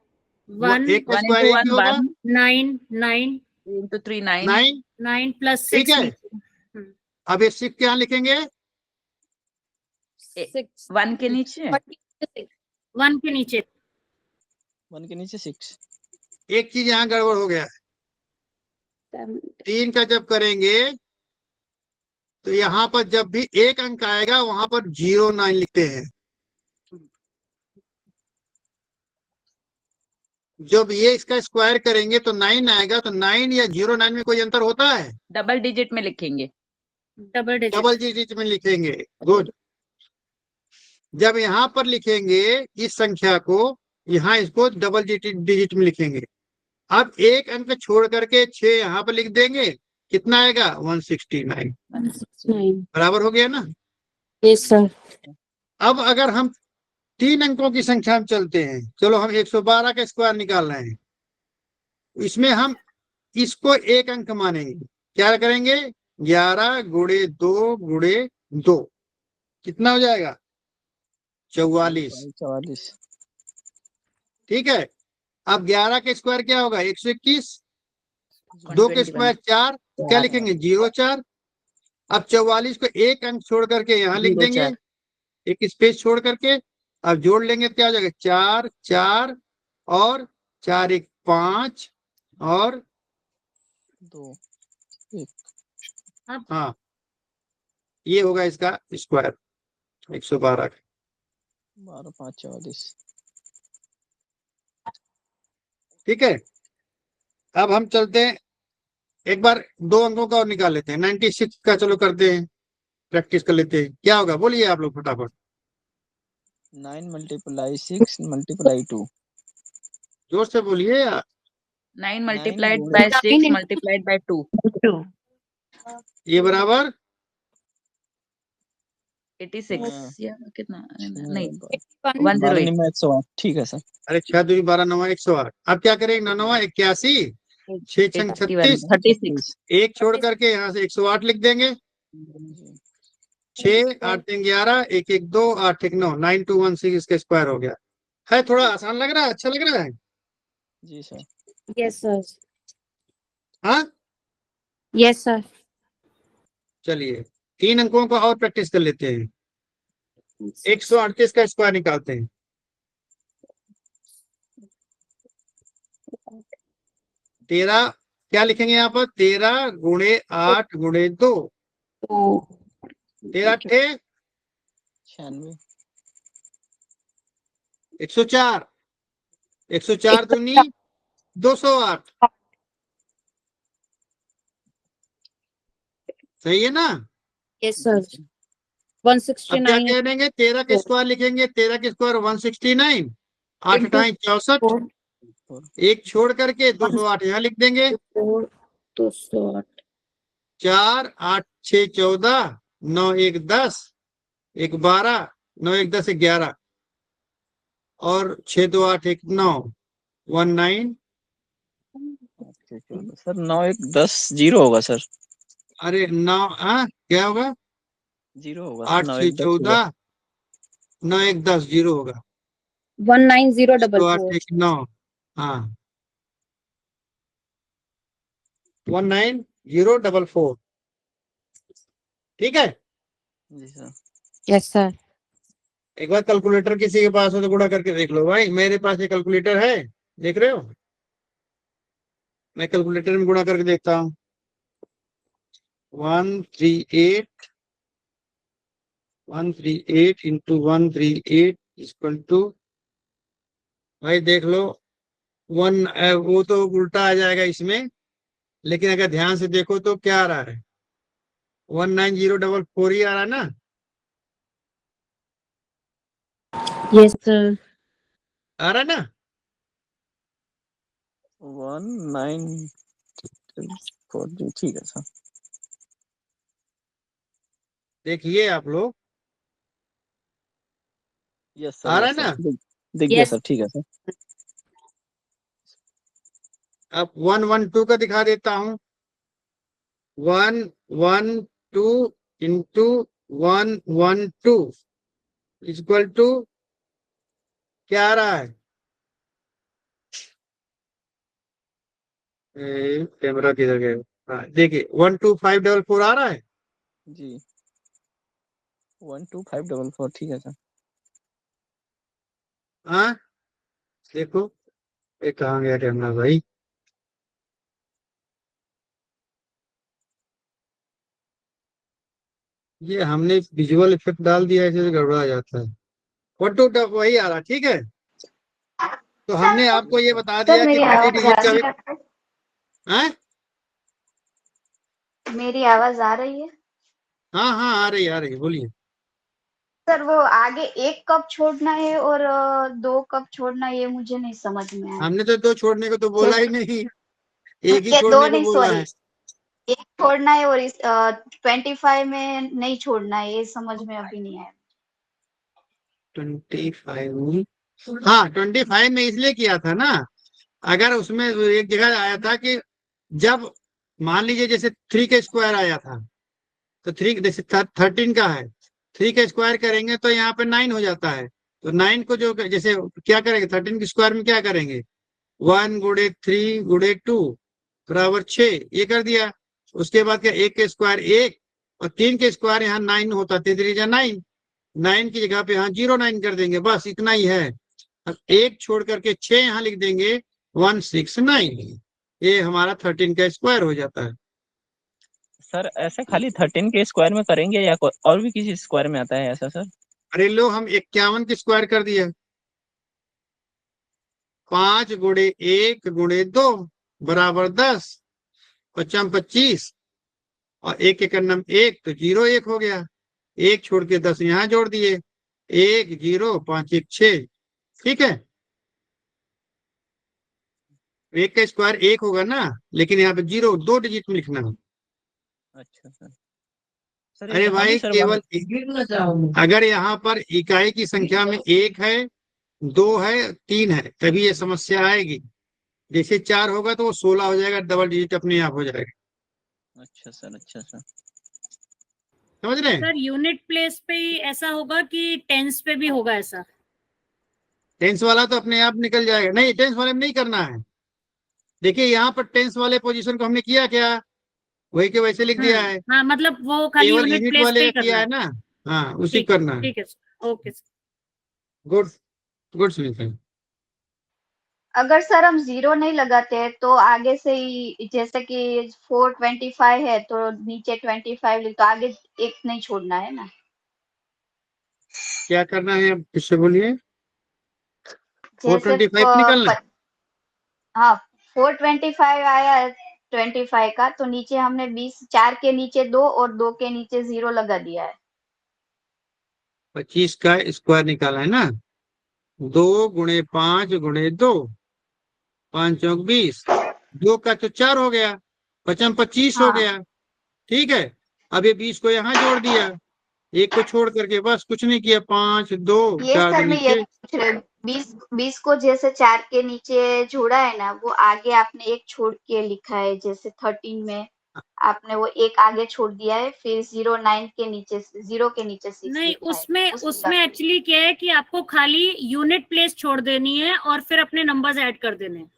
Speaker 3: 1
Speaker 1: एक का
Speaker 4: 1
Speaker 1: स्क्वायर
Speaker 4: into
Speaker 1: एक ही
Speaker 4: 1
Speaker 1: होगा,
Speaker 4: 1
Speaker 3: 9 9
Speaker 4: into 3 9
Speaker 1: 9,
Speaker 3: 9 प्लस
Speaker 1: ठीक
Speaker 3: 6
Speaker 1: है। अब ये 6 क्या लिखेंगे,
Speaker 5: 6.
Speaker 4: 1 के नीचे
Speaker 3: 1 के नीचे
Speaker 2: 1 के नीचे 6।
Speaker 1: एक चीज यहाँ गड़बड़ हो गया है।
Speaker 5: 7.
Speaker 1: 3 का जब करेंगे तो यहाँ पर जब भी एक अंक आएगा वहां पर 09 लिखते हैं। जब ये इसका स्क्वायर करेंगे तो 9 आएगा, तो 9 या 09 में कोई अंतर होता है,
Speaker 4: डबल डिजिट में लिखेंगे।
Speaker 3: डबल डिजिट
Speaker 1: डबल डिजिट में लिखेंगे। गुड। जब यहाँ पर लिखेंगे इस संख्या को, यहाँ इसको डबल डिजिट में लिखेंगे। अब एक अंक छोड़ करके 6 यहाँ पर लिख देंगे, कितना आएगा, 169।
Speaker 5: 9.
Speaker 1: बराबर हो गया ना।
Speaker 5: Yes, sir.
Speaker 1: अब अगर हम 3 अंकों की संख्या में चलते हैं, चलो हम 112 का स्क्वायर निकाल रहे हैं। इसमें हम इसको एक अंक मानेंगे, क्या करेंगे, 11 गुणे 2 गुणे 2, कितना हो जाएगा, 44।
Speaker 2: 44।
Speaker 1: ठीक है। अब 11 का स्क्वायर क्या होगा, 121। 2 के स्क्वायर 4, क्या लिखेंगे, 04। अब 44 को एक अंक छोड़ करके यहाँ लिख देंगे, एक स्पेस छोड़ करके। अब जोड़ लेंगे तो क्या हो जाएगा, 4 4 और 4 1 5 और
Speaker 2: 2
Speaker 1: हाँ, ये होगा इसका स्क्वायर 112 का।
Speaker 2: 12 5 44।
Speaker 1: ठीक है। अब हम चलते हैं, एक बार 2 अंकों का और निकाल लेते हैं। 96 का चलो करते हैं, प्रैक्टिस कर लेते हैं। क्या होगा बोलिए आप लोग फटाफट,
Speaker 2: 9 multiply 6 multiply 2।
Speaker 1: जोर से बोलिए।
Speaker 4: 9 multiplied
Speaker 2: गुणे
Speaker 4: by
Speaker 5: 9
Speaker 4: 6
Speaker 5: into
Speaker 4: multiplied by 2
Speaker 1: ये बराबर
Speaker 4: 86 या कितना नहीं
Speaker 5: 1.
Speaker 2: 12
Speaker 4: 108
Speaker 2: में 108। ठीक है सर।
Speaker 1: अरे 6 2 12 9 108। अब क्या करेंगे, 9 9 81, 6 6
Speaker 4: 81
Speaker 1: 36,
Speaker 4: 36
Speaker 1: एक छोड़ करके यहाँ से 108 लिख देंगे। 6 8 3 11 1 1 2 8 1 9, 9216 इसका स्क्वायर हो गया है। थोड़ा आसान लग रहा है, अच्छा लग रहा है।
Speaker 2: जी सर।
Speaker 5: Yes, sir.
Speaker 1: हाँ
Speaker 5: Yes, sir.
Speaker 1: चलिए 3 अंकों को और प्रैक्टिस कर लेते हैं। 138 का स्क्वायर निकालते हैं। 13 क्या लिखेंगे यहाँ पर, 13 गुणे 8 गुणे 2, 13 8
Speaker 2: 96।
Speaker 1: 104, 104 दूनी 208, सही है ना।
Speaker 5: Yes, sir.
Speaker 1: अब क्या
Speaker 5: 169
Speaker 1: कह देंगे, 13 के स्क्वायर लिखेंगे, 13 के स्क्वायर 169, 8
Speaker 5: into
Speaker 1: 8 64, एक छोड़ करके 208 यहाँ लिख देंगे।
Speaker 5: 4, 208.
Speaker 1: 4 8 6 14, 9 1 10, 1 12, 9 1 10 11 और 6 2 8 1 9, 19।
Speaker 2: सर 9 1 10 0 होगा सर।
Speaker 1: अरे 9 क्या होगा?
Speaker 2: 0 होगा
Speaker 1: 8
Speaker 2: 9
Speaker 1: 6
Speaker 2: 1 10 होगा।
Speaker 1: 14 9 1 10 0 होगा।
Speaker 5: 19044.
Speaker 1: 8 1 9 हाँ 19044 ठीक है।
Speaker 2: जी सर।
Speaker 5: Yes, sir.
Speaker 1: एक बार कैलकुलेटर किसी के पास हो तो गुणा करके देख लो भाई। मेरे पास एक कैलकुलेटर है, देख रहे हो? मैं कैलकुलेटर में गुणा करके देखता हूँ। 138 इंटू 138 इक्वल टू, भाई देख लो वो तो उल्टा आ जाएगा इसमें, लेकिन अगर ध्यान से देखो तो क्या आ रहा है? 19044 ही आ रहा है ना?
Speaker 5: Yes, sir.
Speaker 1: आ रहा है ना?
Speaker 2: 1940 ठीक है सर।
Speaker 1: देखिए आप लोग,
Speaker 2: यस
Speaker 1: आ
Speaker 2: सर
Speaker 1: रहा
Speaker 2: यस
Speaker 1: है ना?
Speaker 2: सर दिख गया
Speaker 5: Yes.
Speaker 2: सर ठीक है सर।
Speaker 1: अब 112 का दिखा देता हूँ। 112 इंटू 112 इक्वल टू क्या आ रहा है? कैमरा किधर गया? हाँ देखिए 12544 आ रहा है।
Speaker 2: जी 12544 ठीक है सर।
Speaker 1: हाँ देखो, ये कहाँ गया कैमरा भाई? ये हमने विजुअल इफेक्ट डाल दिया है, इससे गड़बड़ा जाता है। 122 वही आ रहा, ठीक है। तो हमने आपको ये बता
Speaker 6: सर
Speaker 1: दिया कि
Speaker 6: मेरी
Speaker 1: प्रति
Speaker 6: आवाज
Speaker 1: डिजिट
Speaker 6: आ
Speaker 1: का
Speaker 6: रही
Speaker 1: भी
Speaker 6: है आपको?
Speaker 1: हाँ
Speaker 6: मेरी आवाज आ रही है?
Speaker 1: हाँ हाँ आ रही बोलिए।
Speaker 6: सर वो आगे 1 कप छोड़ना है और 2 कप छोड़ना है, ये मुझे नहीं समझ में आया।
Speaker 1: हमने तो 2 छोड़ने को तो बोला ही नहीं, एक ही
Speaker 6: ये 2
Speaker 1: छोड़ने को
Speaker 6: नहीं,
Speaker 1: बोला
Speaker 6: सॉरी,
Speaker 1: है।
Speaker 6: 1 छोड़ना है और इस 25 में नहीं छोड़ना है, ये समझ में अभी नहीं आया।
Speaker 1: 25 हाँ 25 में इसलिए किया था ना, अगर उसमें एक जगह आया था कि जब मान लीजिए जैसे 3 का स्क्वायर आया था, तो 3 जैसे 13 का है, 3 का स्क्वायर करेंगे तो यहाँ पे 9 हो जाता है। तो 9 को जो जैसे क्या करेंगे, 13 के स्क्वायर में क्या करेंगे? 1 गुणे 3 गुणे 2 बराबर 6, ये कर दिया। उसके बाद क्या, 1 के स्क्वायर 1 और 3 के स्क्वायर यहाँ 9 होता, 3 9, 9 की जगह पे यहाँ 09 कर देंगे, बस इतना ही है। अब 1 छोड़ करके 6 यहाँ लिख देंगे, 169, ये हमारा 13 का स्क्वायर हो जाता है।
Speaker 2: सर ऐसे खाली 13 के स्क्वायर में करेंगे या और भी किसी स्क्वायर में आता है ऐसा सर?
Speaker 1: अरे लो, हम 51 के स्क्वायर कर दिया। 5 गुणे 1 गुणे 2 बराबर 10, 5 25 और 1 के नम 1 तो 0 1 हो गया। 1 छोड़ के 10 यहाँ जोड़ दिए, 1 0 5 1 6, ठीक है। 1 का स्क्वायर 1 होगा ना, लेकिन यहाँ पे 0 2 डिजिट में लिखना है।
Speaker 2: अच्छा सर। सर
Speaker 1: अरे
Speaker 2: यहाँ भी
Speaker 1: भाई
Speaker 2: सर
Speaker 1: केवल अगर यहाँ पर इकाई की संख्या में 1 है, 2 है, 3 है, तभी ये समस्या आएगी। जैसे 4 होगा तो वो 16 हो जाएगा, डबल डिजिट अपने आप हो जाएगा।
Speaker 2: अच्छा सर अच्छा सर।
Speaker 1: समझ रहे हैं?
Speaker 3: सर यूनिट प्लेस पे ही ऐसा होगा कि टेंस पे भी होगा ऐसा?
Speaker 1: टेंस वाला तो अपने आप निकल जाएगा। नहीं, टेंस वाले में नहीं करना है। देखिए यहाँ पर टेंस वाले पोजीशन को हमने किया क्या, वही के वैसे लिख दिया है।
Speaker 3: हाँ मतलब वो खाली
Speaker 1: केवल
Speaker 3: यूनिट
Speaker 1: यूनिट
Speaker 3: प्लेस पे
Speaker 1: वाले
Speaker 3: ही
Speaker 1: का
Speaker 3: करना
Speaker 1: किया
Speaker 3: है।
Speaker 1: है ना, हाँ उसी
Speaker 3: ठीक
Speaker 1: को करना है।
Speaker 3: ठीक है sir, okay sir.
Speaker 1: Good good Sunita.
Speaker 6: अगर सर हम 0 नहीं लगाते हैं तो आगे से ही, जैसे कि 425 है तो नीचे 25 लिख, तो आगे 1 नहीं छोड़ना है ना?
Speaker 1: क्या करना है अब फिर से बोलिए।
Speaker 6: जैसे
Speaker 1: 425 निकलना है।
Speaker 6: हाँ 425 आया है 25 का, तो नीचे हमने 20, 4 के नीचे 2 और 2 के नीचे 0 लगा दिया है।
Speaker 1: 25 का स्क्वायर निकाला है ना, 2 गुणे 5 गुणे 2, 5 चौक 20, 2 का तो 4 हो गया, 5 25 हो
Speaker 6: हाँ
Speaker 1: गया, ठीक है। अब ये 20 को यहाँ जोड़ दिया, 1 को छोड़ करके, बस कुछ नहीं किया, 5 2
Speaker 6: ये
Speaker 1: 4
Speaker 6: सर
Speaker 1: दो
Speaker 6: मैं ये
Speaker 1: नीचे।
Speaker 6: पूछ रही हूँ, 20 को जैसे 4 के नीचे जोड़ा है ना, वो आगे आपने 1 छोड़ के लिखा है जैसे 13 में आपने वो एक आगे छोड़ दिया है, फिर 0 के नीचे 6
Speaker 3: नहीं,
Speaker 6: लिखा है।
Speaker 3: उसमें
Speaker 6: उस
Speaker 3: उसमें एक्चुअली क्या है कि आपको खाली यूनिट प्लेस छोड़ देनी है और फिर अपने नंबर्स ऐड कर देने हैं।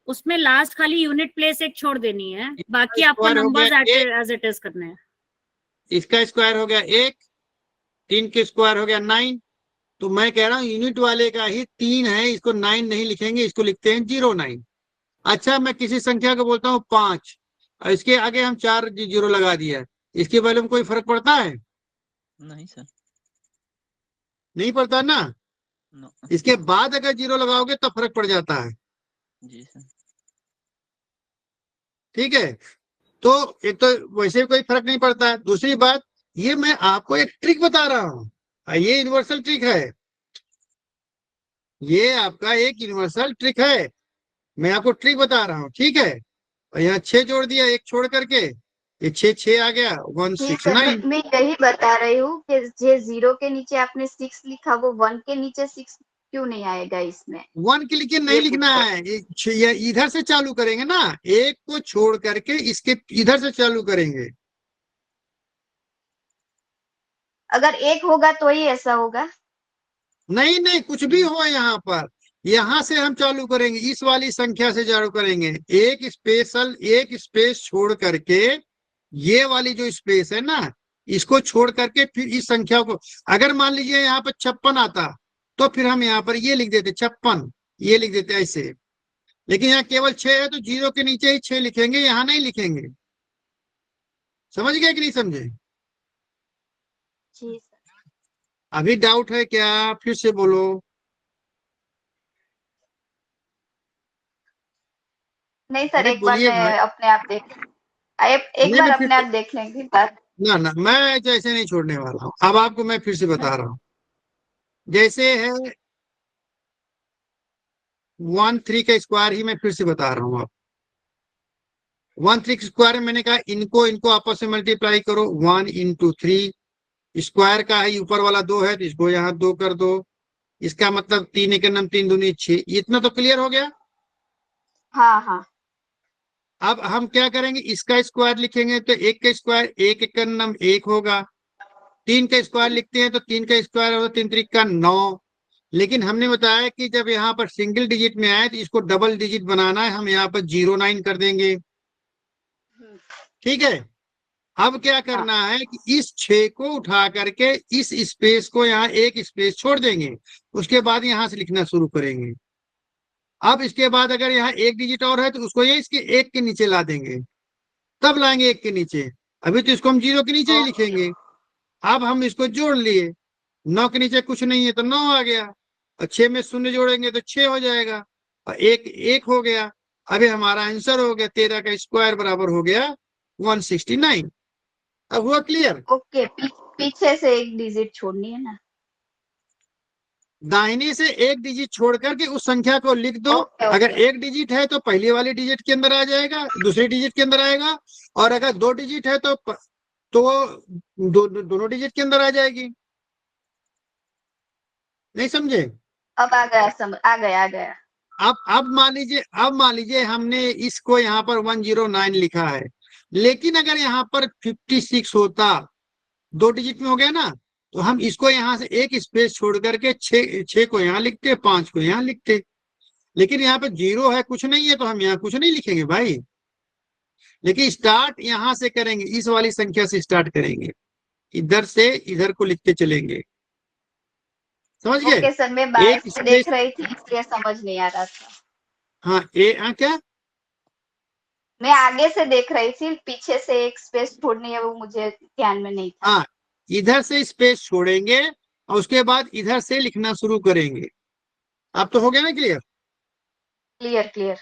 Speaker 3: उसमें लास्ट खाली यूनिट प्लेस एक छोड़ देनी है, बाकी आपको
Speaker 1: स्क्वायर हो गया
Speaker 3: नंबर्स
Speaker 1: एक,
Speaker 3: एज इट इज करने हैं।
Speaker 1: इसका स्क्वायर हो गया 1, 3 के स्क्वायर हो गया 9। तो मैं कह रहा हूँ यूनिट वाले का ही 3 है, इसको 9 नहीं लिखेंगे, इसको लिखते हैं 09। अच्छा, मैं किसी संख्या को बोलता हूँ 5 और इसके आगे हम 4 जीरो लगा दिया, इसके वैल्यू में कोई फर्क पड़ता है?
Speaker 2: नहीं सर।
Speaker 1: नहीं पड़ता ना।
Speaker 2: नो।
Speaker 1: इसके बाद अगर जीरो लगाओगे तब फर्क पड़ जाता है।
Speaker 2: जी सर।
Speaker 1: ठीक है, तो एक तो वैसे कोई फर्क नहीं पड़ता है। दूसरी बात, ये मैं आपको एक ट्रिक बता रहा हूँ, ये यूनिवर्सल ट्रिक है, ये आपका एक यूनिवर्सल ट्रिक है, मैं आपको ट्रिक बता रहा हूँ। ठीक है, और यहाँ 6 जोड़ दिया, एक छोड़ करके, ये 6 आ गया,
Speaker 6: ठीक है,
Speaker 1: 169।
Speaker 6: मैं यही बता रही हूँ कि जे 0 के नीचे आपने 6 लिखा, वो 1 के नीचे 6 क्यों नहीं आएगा इसमें?
Speaker 1: 1 के लिए नहीं लिखना है, ये इधर से चालू करेंगे ना, एक को छोड़ करके इसके इधर से चालू करेंगे।
Speaker 6: अगर 1 होगा तो ही ऐसा होगा।
Speaker 1: नहीं नहीं, कुछ भी हो, यहाँ से हम चालू करेंगे, इस वाली संख्या से चालू करेंगे, एक स्पेस छोड़ करके, ये वाली जो स्पेस है ना, इसको छोड़ करके फिर इस संख्या को, अगर मान लीजिए यहाँ पर 56 आता तो फिर हम यहाँ पर ये लिख देते 56, ये लिख देते ऐसे। लेकिन यहाँ केवल 6 है तो 0 के नीचे ही 6 लिखेंगे, यहाँ नहीं लिखेंगे। समझ गए कि नहीं समझे?
Speaker 6: जी सर।
Speaker 1: अभी डाउट है क्या? फिर से बोलो।
Speaker 6: नहीं सर,
Speaker 1: अरे
Speaker 6: एक बार
Speaker 1: बोलिए भाई।
Speaker 6: मैं अपने आप देख, एक
Speaker 1: नहीं
Speaker 6: बार
Speaker 1: नहीं, फिर
Speaker 6: अपने आप देख लेंगे बात।
Speaker 1: ना ना, मैं जैसे नहीं छोड़ने वाला हूँ। अब आपको मैं फिर से बता रहा हूँ, जैसे है 1 3 का स्क्वायर ही मैं फिर से बता रहा हूँ। आप 1 3 स्क्वायर में मैंने कहा इनको आपस में मल्टीप्लाई करो, 1 × 3 स्क्वायर का है, ऊपर वाला 2 है तो इसको यहाँ 2 कर दो, इसका मतलब 3 1 9 3 दूनी 6। इतना तो क्लियर हो गया।
Speaker 6: हाँ हाँ।
Speaker 1: अब हम क्या करेंगे, इसका स्क्वायर लिखेंगे तो 1 का स्क्वायर 1 1 9 1 होगा, 3 का स्क्वायर लिखते हैं तो 3 का स्क्वायर होगा 3 3 का 9। लेकिन हमने बताया कि जब यहाँ पर सिंगल डिजिट में आए तो इसको डबल डिजिट बनाना है, हम यहाँ पर 09 कर देंगे। ठीक है, अब क्या करना है कि इस 6 को उठा करके इस स्पेस को यहाँ एक स्पेस छोड़ देंगे, उसके बाद यहाँ से लिखना शुरू करेंगे। अब इसके बाद अगर यहाँ एक डिजिट और है तो उसको ये इसके 1 के नीचे ला देंगे, तब लाएंगे 1 के नीचे। अभी तो इसको हम 0 के नीचे ही लिखेंगे। अब हम इसको जोड़ लिए, 9 के नीचे कुछ नहीं है तो 9 आ गया, और 6 में 0 जोड़ेंगे तो 6 हो जाएगा, और 1 हो गया। अभी हमारा आंसर हो गया 13 का स्क्वायर बराबर हो गया 169। अब हुआ क्लियर?
Speaker 6: ओके, पीछे से एक डिजिट छोड़नी है ना।
Speaker 1: दाहिने से एक डिजिट छोड़ करके उस संख्या को लिख दो।
Speaker 6: ओके,
Speaker 1: अगर
Speaker 6: ओके।
Speaker 1: एक डिजिट है तो पहले वाली डिजिट के अंदर आ जाएगा, दूसरी डिजिट के अंदर आएगा, और अगर 2 डिजिट है तो दोनों डिजिट के अंदर आ जाएगी। नहीं समझे?
Speaker 6: अब आ गया, आ गया।
Speaker 1: अब मान लीजिए हमने इसको यहाँ पर 109 लिखा है, लेकिन अगर यहाँ पर 56 होता, 2 डिजिट में हो गया ना, तो हम इसको यहाँ से एक स्पेस छोड़ करके 6 को यहाँ लिखते, 5 को यहाँ लिखते। लेकिन यहाँ पे 0 है, कुछ नहीं है, तो हम यहाँ कुछ नहीं लिखेंगे भाई। लेकिन स्टार्ट यहाँ से करेंगे, इस वाली संख्या से स्टार्ट करेंगे, इधर से इधर को लिखते चलेंगे। समझ गए?
Speaker 6: ओके सर, मैं बाहर
Speaker 1: एक
Speaker 6: से देख रही थी इसलिए समझ नहीं आ रहा था।
Speaker 1: हाँ, क्या?
Speaker 6: मैं आगे से देख रही थी, पीछे से एक स्पेस छोड़नी है, वो मुझे ध्यान में नहीं था।
Speaker 1: हाँ, इधर से स्पेस छोड़ेंगे और उसके बाद इधर से लिखना शुरू करेंगे। अब तो हो गया ना क्लियर?
Speaker 6: क्लियर।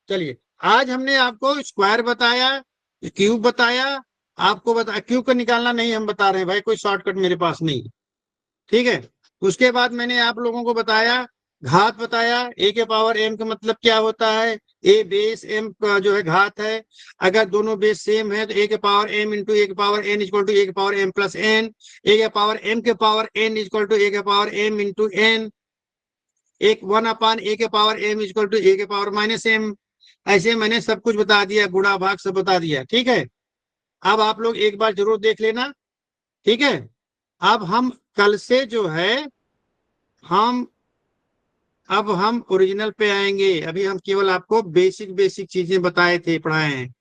Speaker 1: चलिए, आज हमने आपको स्क्वायर बताया, क्यूब बताया, आपको क्यूब का निकालना नहीं हम बता रहे हैं भाई, कोई शॉर्टकट मेरे पास नहीं। ठीक है, उसके बाद मैंने आप लोगों को बताया, घात बताया, ए के पावर एम का मतलब क्या होता है, ए बेस एम का जो है घात है। अगर दोनों बेस सेम है तो ए के पावर एम इंटू ए के power n equal to a के power m plus n, a के पावर एम के power n equal to a के power m into n, 1/a के power m equal to a के power minus M. ऐसे मैंने सब कुछ बता दिया, गुणा भाग सब बता दिया, ठीक है। अब आप लोग एक बार जरूर देख लेना, ठीक है। अब हम कल से जो है अब हम ओरिजिनल पे आएंगे। अभी हम केवल आपको बेसिक चीजें बताए थे, पढ़ाए हैं।